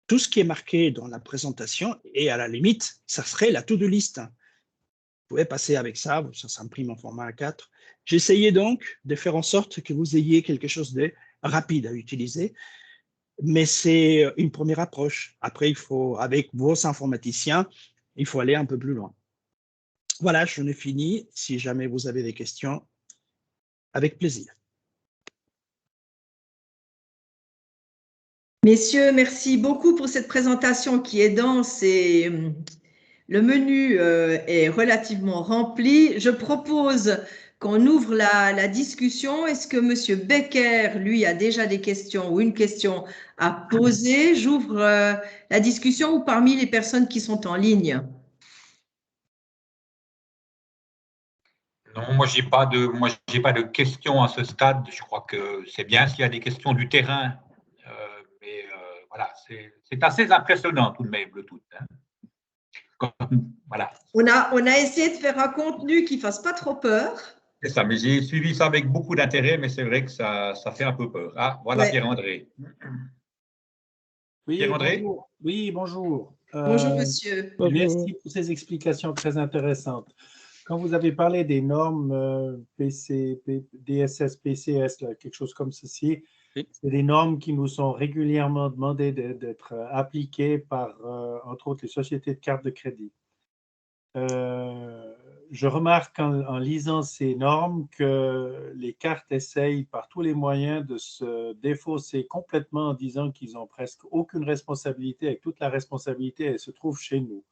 tout ce qui est marqué dans la présentation et à la limite, ça serait la to-do list. Vous pouvez passer avec ça, ça s'imprime en format A4. J'essayais donc de faire en sorte que vous ayez quelque chose de rapide à utiliser, mais c'est une première approche. Après, il faut, avec vos informaticiens, il faut aller un peu plus loin. Voilà, j'en ai fini. Si jamais vous avez des questions, avec plaisir. Messieurs, merci beaucoup pour cette présentation qui est dense et le menu est relativement rempli. Je propose qu'on ouvre la discussion. Est-ce que Monsieur Becker, lui, a déjà des questions ou une question à poser? J'ouvre la discussion ou parmi les personnes qui sont en ligne. Non, moi, j'ai pas de questions à ce stade. Je crois que c'est bien s'il y a des questions du terrain. Mais voilà, c'est assez impressionnant tout de même, le tout. Hein. Voilà. On a essayé de faire un contenu qui ne fasse pas trop peur. C'est ça, mais j'ai suivi ça avec beaucoup d'intérêt, mais c'est vrai que ça fait un peu peur. Ah, voilà, ouais. Pierre-André. Oui, Pierre-André? bonjour. Oui, bonjour. Bonjour, monsieur. Merci pour ces explications très intéressantes. Quand vous avez parlé des normes DSS, PCS, là, quelque chose comme ceci, Oui. c'est des normes qui nous sont régulièrement demandées d'être appliquées par, entre autres, les sociétés de cartes de crédit. Je remarque en lisant ces normes que les cartes essayent par tous les moyens de se défausser complètement en disant qu'ils n'ont presque aucune responsabilité, et toute la responsabilité, elle se trouve chez nous.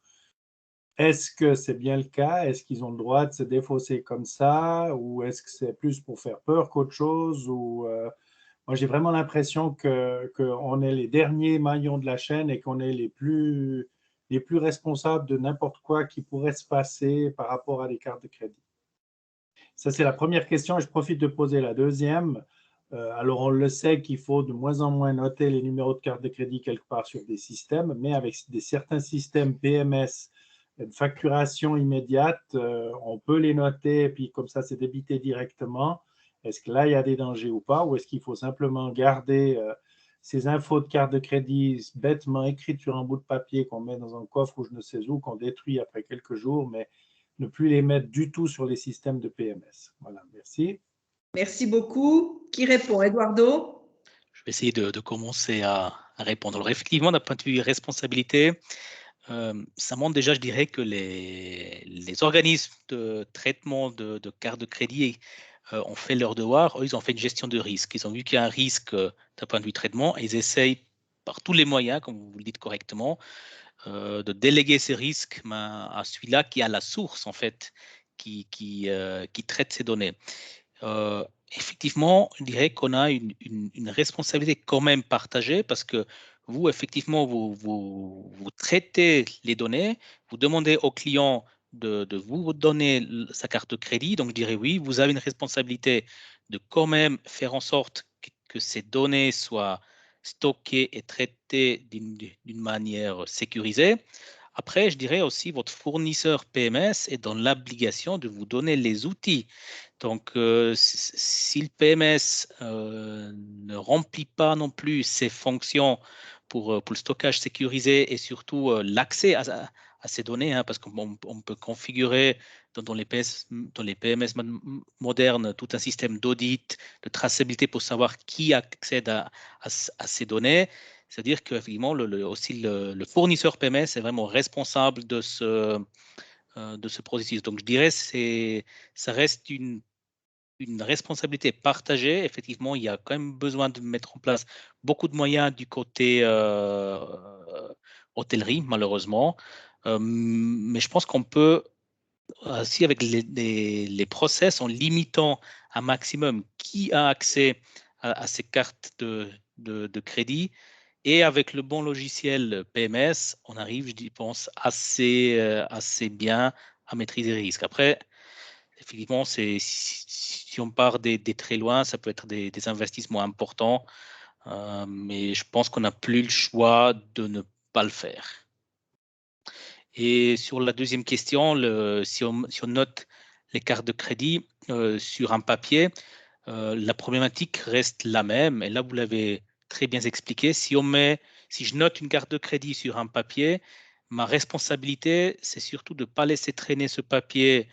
Est-ce que c'est bien le cas? Est-ce qu'ils ont le droit de se défausser comme ça? Ou est-ce que c'est plus pour faire peur qu'autre chose? Moi, j'ai vraiment l'impression qu'on est les derniers maillons de la chaîne et qu'on est les plus responsables de n'importe quoi qui pourrait se passer par rapport à des cartes de crédit. Ça, c'est la première question et je profite de poser la deuxième. Alors, on le sait qu'il faut de moins en moins noter les numéros de carte de crédit quelque part sur des systèmes, mais avec certains systèmes PMS, de facturation immédiate, on peut les noter et puis comme ça, c'est débité directement. Est-ce que là, il y a des dangers ou pas? Ou est-ce qu'il faut simplement garder ces infos de carte de crédit bêtement écrites sur un bout de papier qu'on met dans un coffre ou je ne sais où, qu'on détruit après quelques jours, mais ne plus les mettre du tout sur les systèmes de PMS? Voilà, merci. Merci beaucoup. Qui répond? Eduardo? Je vais essayer de commencer à répondre. Alors, effectivement, d'un point de vue responsabilité, ça montre déjà, je dirais, que les organismes de traitement de cartes de crédit ont fait leur devoir. Eux, ils ont fait une gestion de risque. Ils ont vu qu'il y a un risque d'un point de vue traitement et ils essayent par tous les moyens, comme vous le dites correctement, de déléguer ces risques à celui-là qui a la source, en fait, qui traite ces données. Effectivement, je dirais qu'on a une responsabilité quand même partagée parce que vous, effectivement, vous traitez les données, vous demandez au client de vous donner sa carte de crédit. Donc, je dirais oui, vous avez une responsabilité de quand même faire en sorte que ces données soient stockées et traitées d'une manière sécurisée. Après, je dirais aussi, votre fournisseur PMS est dans l'obligation de vous donner les outils. Donc, si le PMS ne remplit pas non plus ses fonctions pour le stockage sécurisé et surtout l'accès à ces données, hein, parce qu'on peut configurer dans les PMS modernes tout un système d'audit, de traçabilité pour savoir qui accède à ces données. C'est-à-dire qu'effectivement, aussi le fournisseur PMS est vraiment responsable de ce processus. Donc, je dirais que ça reste une responsabilité partagée. Effectivement, il y a quand même besoin de mettre en place beaucoup de moyens du côté hôtellerie, malheureusement. Mais je pense qu'on peut aussi, avec les process, en limitant un maximum qui a accès à ces cartes de crédit, et avec le bon logiciel PMS, on arrive, je pense, assez bien à maîtriser les risques. Après, effectivement, si on part des très loin, ça peut être des investissements importants, mais je pense qu'on n'a plus le choix de ne pas le faire. Et sur la deuxième question, si on note les cartes de crédit sur un papier, la problématique reste la même. Et là, vous l'avez très bien expliqué. Si je note une carte de crédit sur un papier, ma responsabilité, c'est surtout de ne pas laisser traîner ce papier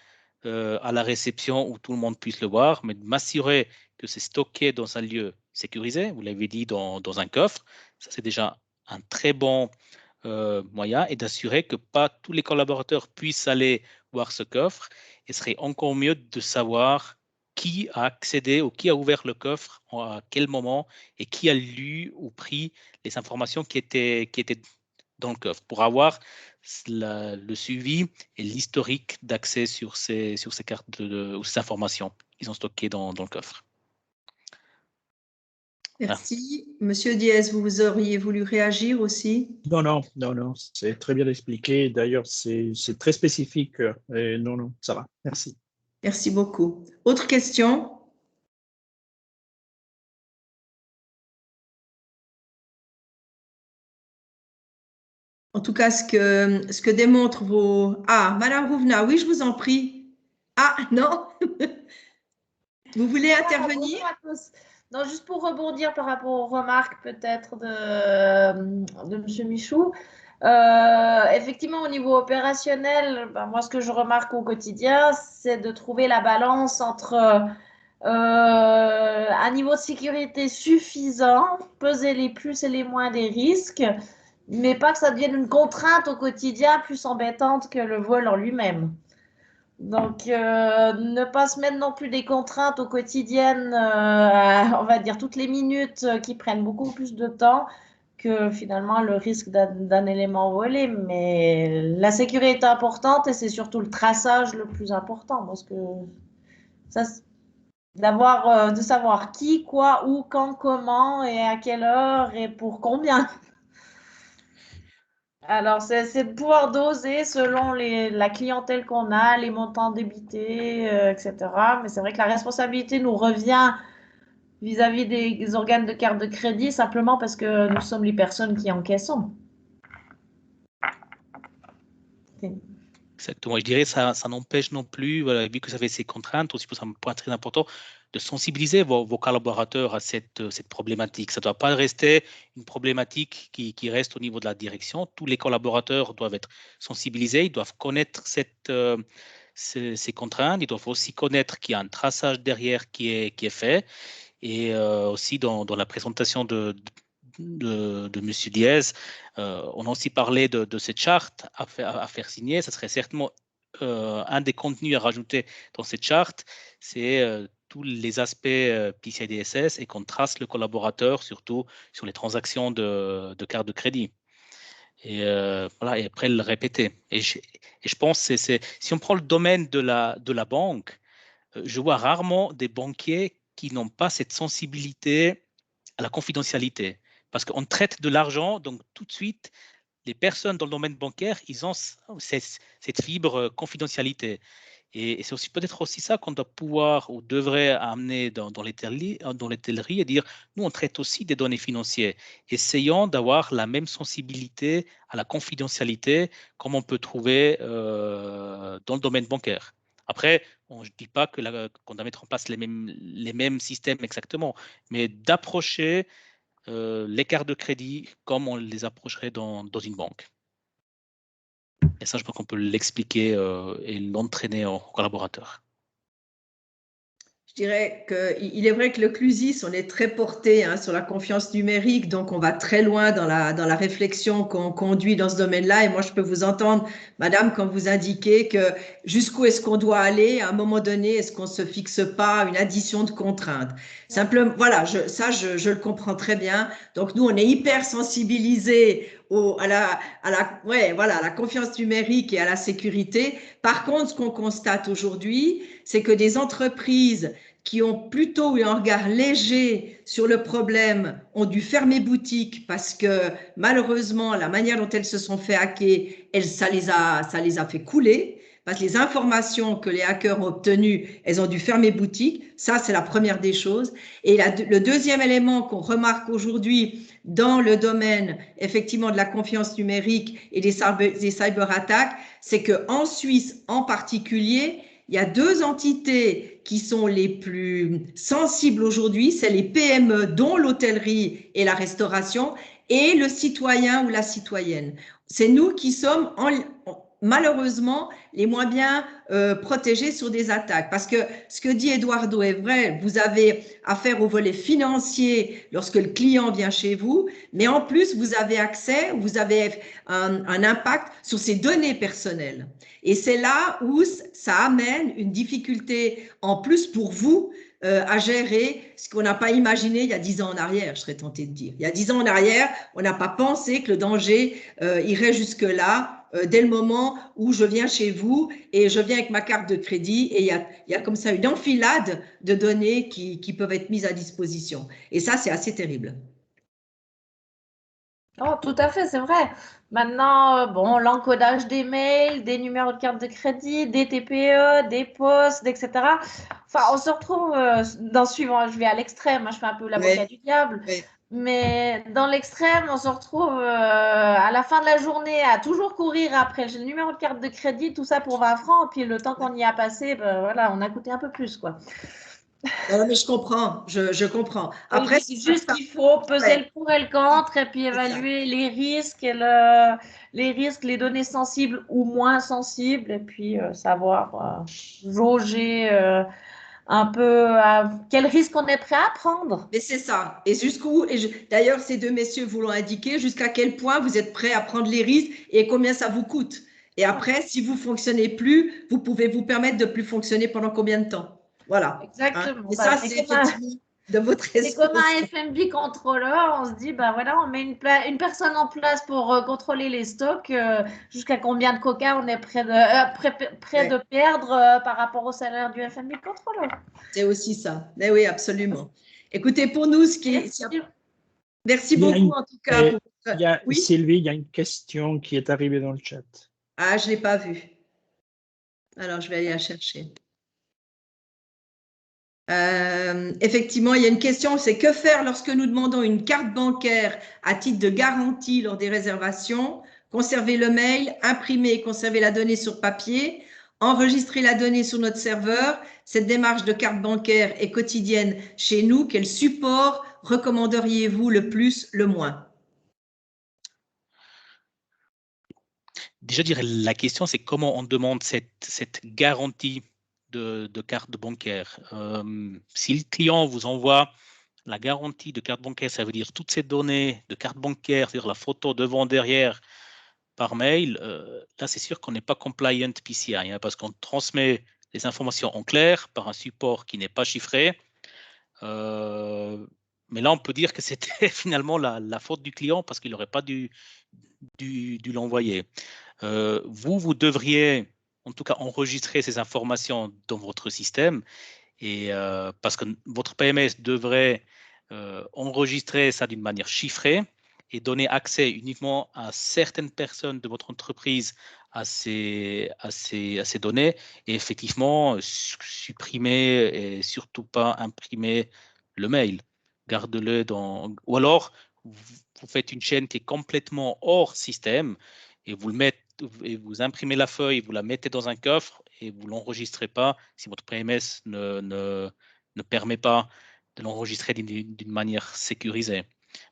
à la réception où tout le monde puisse le voir, mais de m'assurer que c'est stocké dans un lieu sécurisé, vous l'avez dit, dans un coffre. Ça, c'est déjà un très bon moyen, et d'assurer que pas tous les collaborateurs puissent aller voir ce coffre. Et ce serait encore mieux de savoir qui a accédé ou qui a ouvert le coffre à quel moment et qui a lu ou pris les informations qui étaient dans le coffre pour avoir le suivi et l'historique d'accès sur ces cartes ou ces informations qu'ils ont stockées dans le coffre. Merci. Monsieur Diaz, vous auriez voulu réagir aussi? Non, c'est très bien expliqué. D'ailleurs, c'est très spécifique. Et non, ça va. Merci. Merci beaucoup. Autre question? En tout cas, ce que démontrent vos... Ah, Madame Rouvna, oui, je vous en prie. Ah, non? Vous voulez intervenir? Bonjour à tous. Non, juste pour rebondir par rapport aux remarques peut-être de M. Michou, effectivement, au niveau opérationnel, ben, moi, ce que je remarque au quotidien, c'est de trouver la balance entre un niveau de sécurité suffisant, peser les plus et les moins des risques, mais pas que ça devienne une contrainte au quotidien plus embêtante que le vol en lui-même. Donc, ne pas se mettre non plus des contraintes au quotidien, on va dire toutes les minutes, qui prennent beaucoup plus de temps que finalement le risque d'un élément volé. Mais la sécurité est importante et c'est surtout le traçage le plus important. Parce que ça, de savoir qui, quoi, où, quand, comment et à quelle heure et pour combien. Alors, c'est de pouvoir doser selon la clientèle qu'on a, les montants débités, etc. Mais c'est vrai que la responsabilité nous revient vis-à-vis des organes de carte de crédit simplement parce que nous sommes les personnes qui encaissons. Exactement. Je dirais que ça n'empêche non plus, voilà, vu que ça fait ces contraintes, aussi pour un point très important, de sensibiliser vos collaborateurs à cette problématique. Ça ne doit pas rester une problématique qui reste au niveau de la direction. Tous les collaborateurs doivent être sensibilisés, ils doivent connaître ces contraintes, ils doivent aussi connaître qu'il y a un traçage derrière qui est fait. Et aussi dans la présentation de M. Diaz, on a aussi parlé de cette charte à faire signer. Ça serait certainement un des contenus à rajouter dans cette charte, c'est tous les aspects PCI DSS et qu'on trace le collaborateur, surtout sur les transactions de carte de crédit. Et voilà, et après le répéter. Et je pense que si on prend le domaine de la banque, je vois rarement des banquiers qui n'ont pas cette sensibilité à la confidentialité. Parce qu'on traite de l'argent, donc tout de suite, les personnes dans le domaine bancaire, ils ont cette fibre confidentialité. Et c'est aussi peut-être aussi ça qu'on doit pouvoir ou devrait amener dans les telleries et dire, nous, on traite aussi des données financières. Essayons d'avoir la même sensibilité à la confidentialité comme on peut trouver dans le domaine bancaire. Après, je ne dis pas qu'on doit mettre en place les mêmes systèmes exactement, mais d'approcher les cartes de crédit comme on les approcherait dans une banque. Et ça, je pense qu'on peut l'expliquer et l'entraîner aux collaborateurs. Je dirais qu'il est vrai que le CLUSIS, on est très porté sur la confiance numérique, donc on va très loin dans la réflexion qu'on conduit dans ce domaine-là. Et moi, je peux vous entendre, Madame, quand vous indiquez que jusqu'où est-ce qu'on doit aller, à un moment donné, est-ce qu'on ne se fixe pas une addition de contraintes? Simplement, voilà, je le comprends très bien. Donc, nous, on est hyper sensibilisés à la confiance numérique et à la sécurité. Par contre, ce qu'on constate aujourd'hui, c'est que des entreprises qui ont plutôt eu un regard léger sur le problème ont dû fermer boutique parce que malheureusement, la manière dont elles se sont fait hacker, ça les a fait couler. Parce que les informations que les hackers ont obtenues, elles ont dû fermer boutique. Ça, c'est la première des choses. Et le deuxième élément qu'on remarque aujourd'hui dans le domaine, effectivement, de la confiance numérique et des cyberattaques, c'est qu'en Suisse, en particulier, il y a deux entités qui sont les plus sensibles aujourd'hui, c'est les PME, dont l'hôtellerie et la restauration, et le citoyen ou la citoyenne. C'est nous qui sommes malheureusement les moins bien protégés sur des attaques. Parce que ce que dit Eduardo est vrai, vous avez affaire au volet financier lorsque le client vient chez vous, mais en plus, vous avez accès, vous avez un impact sur ses données personnelles. Et c'est là où ça amène une difficulté en plus pour vous à gérer ce qu'on n'a pas imaginé il y a 10 ans en arrière, je serais tentée de dire. Il y a 10 ans en arrière, on n'a pas pensé que le danger irait jusque-là dès le moment où je viens chez vous et je viens avec ma carte de crédit et il y a comme ça une enfilade de données qui peuvent être mises à disposition. Et ça, c'est assez terrible. Oh, tout à fait, c'est vrai. Maintenant, bon, l'encodage des mails, des numéros de carte de crédit, des TPE, des postes, etc. Enfin, on se retrouve dans ce suivant, je vais à l'extrême, je fais un peu l'avocat du diable, mais dans l'extrême, on se retrouve à la fin de la journée à toujours courir après le numéro de carte de crédit, tout ça pour 20 francs, et puis le temps qu'on y a passé, ben, voilà, on a coûté un peu plus, quoi. Non, mais je comprends, je comprends. Après, C'est juste qu'il faut peser le pour et le contre et puis évaluer les risques et les risques, les données sensibles ou moins sensibles et puis savoir jauger un peu à quel risque on est prêt à prendre. Mais c'est ça. Et jusqu'où, d'ailleurs, ces deux messieurs vous l'ont indiqué, jusqu'à quel point vous êtes prêts à prendre les risques et combien ça vous coûte. Et après, si vous ne fonctionnez plus, vous pouvez vous permettre de ne plus fonctionner pendant combien de temps. Voilà. Exactement. Et ça, c'est effectivement de votre C'est comme un responsabilité. FMB contrôleur, on se dit, ben voilà, on met une personne en place pour contrôler les stocks, jusqu'à combien de coca on est prêt de perdre par rapport au salaire du FMB contrôleur. C'est aussi ça. Mais oui, absolument. Écoutez, pour nous, merci beaucoup en tout cas. Oui. Sylvie, il y a une question qui est arrivée dans le chat. Ah, je ne l'ai pas vue. Alors, je vais aller la chercher. Effectivement, il y a une question, c'est que faire lorsque nous demandons une carte bancaire à titre de garantie lors des réservations, conserver le mail, imprimer et conserver la donnée sur papier, enregistrer la donnée sur notre serveur. Cette démarche de carte bancaire est quotidienne chez nous. Quel support recommanderiez-vous le plus, le moins? Déjà, je dirais, la question, c'est comment on demande cette garantie de carte bancaire. Si le client vous envoie la garantie de carte bancaire, ça veut dire toutes ces données de carte bancaire, c'est-à-dire la photo devant, derrière, par mail, là, c'est sûr qu'on n'est pas compliant PCI, hein, parce qu'on transmet les informations en clair par un support qui n'est pas chiffré. Mais là, on peut dire que c'était finalement la faute du client parce qu'il n'aurait pas dû l'envoyer. Vous devriez en tout cas enregistrer ces informations dans votre système et parce que votre PMS devrait enregistrer ça d'une manière chiffrée et donner accès uniquement à certaines personnes de votre entreprise à ces données et effectivement supprimer et surtout pas imprimer le mail. Garde-le dans... Ou alors, vous faites une chaîne qui est complètement hors système et vous le mettez et vous imprimez la feuille, vous la mettez dans un coffre et vous ne l'enregistrez pas si votre PMS ne permet pas de l'enregistrer d'une manière sécurisée.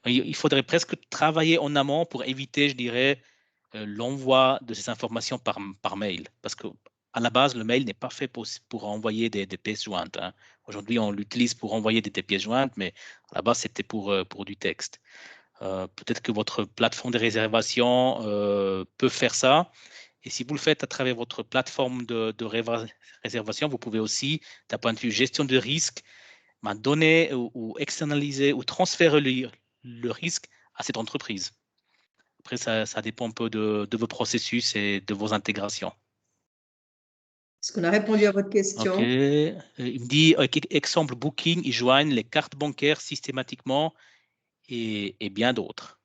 Il faudrait presque travailler en amont pour éviter, je dirais, l'envoi de ces informations par mail. Parce qu'à la base, le mail n'est pas fait pour envoyer des pièces jointes. Hein. Aujourd'hui, on l'utilise pour envoyer des pièces jointes, mais à la base, c'était pour du texte. Peut-être que votre plateforme de réservation peut faire ça. Et si vous le faites à travers votre plateforme de réservation, vous pouvez aussi, d'un point de vue gestion de risque, donner ou externaliser ou transférer le risque à cette entreprise. Après, ça dépend un peu de vos processus et de vos intégrations. Est-ce qu'on a répondu à votre question? OK. Il me dit, exemple Booking, ils joignent les cartes bancaires systématiquement et bien d'autres.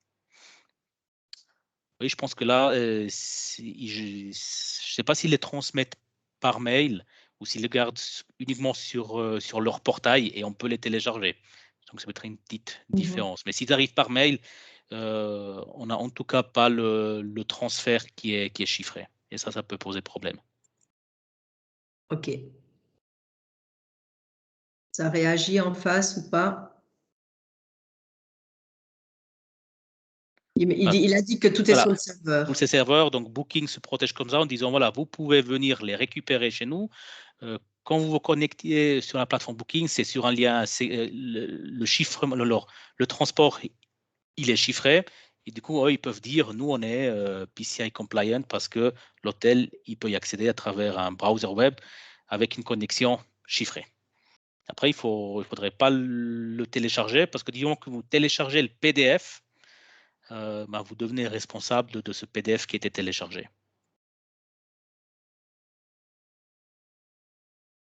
Oui, je pense que là, je ne sais pas s'ils les transmettent par mail ou s'ils les gardent uniquement sur leur portail et on peut les télécharger. Donc, ça peut être une petite différence. Mais s'ils arrivent par mail, on n'a en tout cas pas le transfert qui est chiffré. Et ça peut poser problème. OK. Ça réagit en face ou pas? Il a dit que tout est sur le serveur. Tous ces serveurs, donc Booking se protège comme ça en disant, voilà, vous pouvez venir les récupérer chez nous. Quand vous vous connectez sur la plateforme Booking, c'est sur un lien, le chiffrement, le transport, il est chiffré. Et du coup, eux, ils peuvent dire, nous, on est PCI compliant parce que l'hôtel, il peut y accéder à travers un browser web avec une connexion chiffrée. Après, il ne faudrait pas le télécharger parce que disons que vous téléchargez le PDF, vous devenez responsable de ce PDF qui était téléchargé.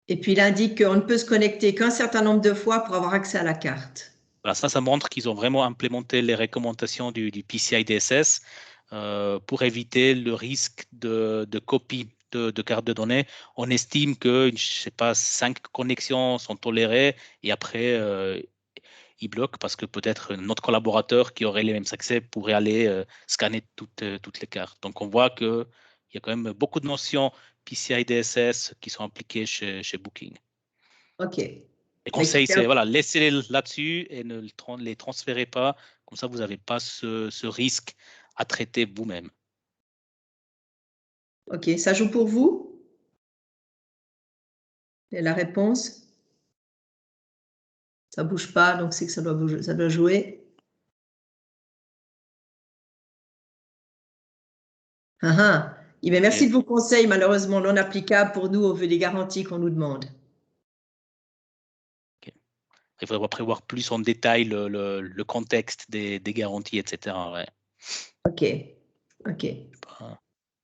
Et puis, il indique qu'on ne peut se connecter qu'un certain nombre de fois pour avoir accès à la carte. Voilà, ça montre qu'ils ont vraiment implémenté les recommandations du PCI DSS pour éviter le risque de copie de carte de données. On estime que, je ne sais pas, 5 connexions sont tolérées et après, ils bloquent parce que peut-être notre collaborateur qui aurait les mêmes accès pourrait aller scanner toutes les cartes. Donc, on voit qu'il y a quand même beaucoup de notions PCI DSS qui sont appliquées chez Booking. OK. Les conseils, c'est voilà, laissez-les là-dessus et ne les transférez pas. Comme ça, vous n'avez pas ce risque à traiter vous-même. OK, ça joue pour vous? Et la réponse? Ça ne bouge pas, donc c'est que ça doit jouer. Mais merci de vos conseils, malheureusement non applicables pour nous au vu des garanties qu'on nous demande. Il faudra prévoir plus en détail le contexte des garanties, etc. Ouais. OK.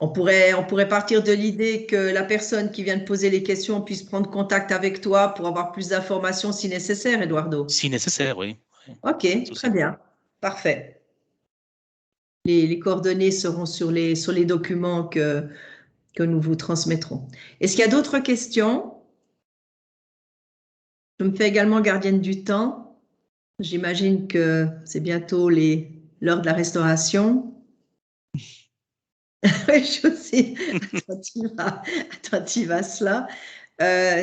On pourrait partir de l'idée que la personne qui vient de poser les questions puisse prendre contact avec toi pour avoir plus d'informations si nécessaire, Eduardo. Si nécessaire, oui. OK, très bien. Parfait. Les coordonnées seront sur les documents que nous vous transmettrons. Est-ce qu'il y a d'autres questions? Je me fais également gardienne du temps. J'imagine que c'est bientôt l'heure de la restauration. Oui, je suis aussi attentive à cela.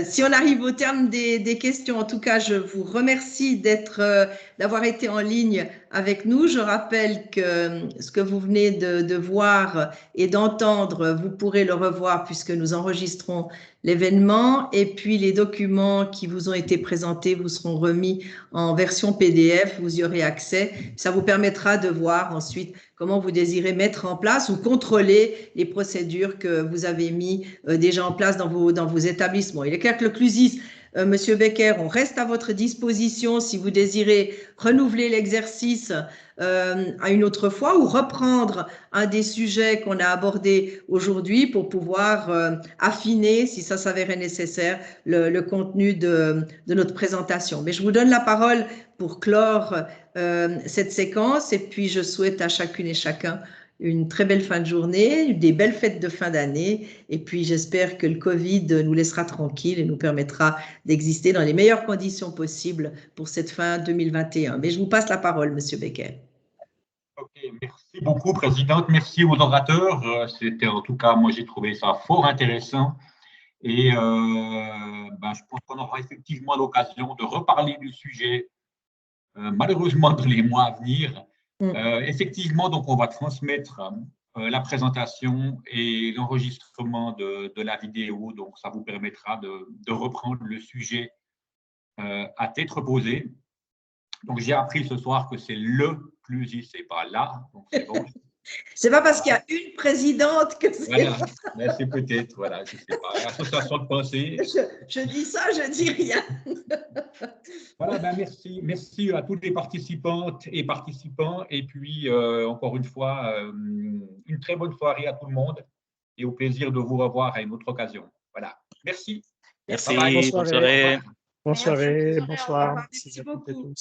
Si on arrive au terme des questions, en tout cas, je vous remercie d'avoir été en ligne avec nous. Je rappelle que ce que vous venez de voir et d'entendre, vous pourrez le revoir puisque nous enregistrons l'événement. Et puis, les documents qui vous ont été présentés vous seront remis en version PDF. Vous y aurez accès. Ça vous permettra de voir ensuite comment vous désirez mettre en place ou contrôler les procédures que vous avez mis déjà en place dans vos établissements. Il est clair que le CLUSIS, Monsieur Becker, on reste à votre disposition si vous désirez renouveler l'exercice à une autre fois ou reprendre un des sujets qu'on a abordés aujourd'hui pour pouvoir affiner, si ça s'avérait nécessaire, le contenu de notre présentation. Mais je vous donne la parole pour clore cette séquence et puis je souhaite à chacune et chacun une très belle fin de journée, des belles fêtes de fin d'année et puis j'espère que le Covid nous laissera tranquilles et nous permettra d'exister dans les meilleures conditions possibles pour cette fin 2021. Mais je vous passe la parole, Monsieur Becker. Ok, merci beaucoup, Présidente. Merci aux orateurs. C'était en tout cas, moi j'ai trouvé ça fort intéressant et je pense qu'on aura effectivement l'occasion de reparler du sujet malheureusement dans les mois à venir. Effectivement, donc on va transmettre la présentation et l'enregistrement de la vidéo, donc ça vous permettra de reprendre le sujet à tête reposée. Donc j'ai appris ce soir que c'est le CLUSIS et pas là, donc c'est bon. C'est pas parce qu'il y a une présidente que c'est… Voilà, mais c'est peut-être, voilà, je ne sais pas, association de pensée. Je dis ça, je dis rien. Voilà, merci à tous les participantes et participants. Et puis, encore une fois, une très bonne soirée à tout le monde et au plaisir de vous revoir à une autre occasion. Voilà, merci. Merci, Bonne bonne soirée. Bonne soirée, Merci, bonsoir. Merci beaucoup.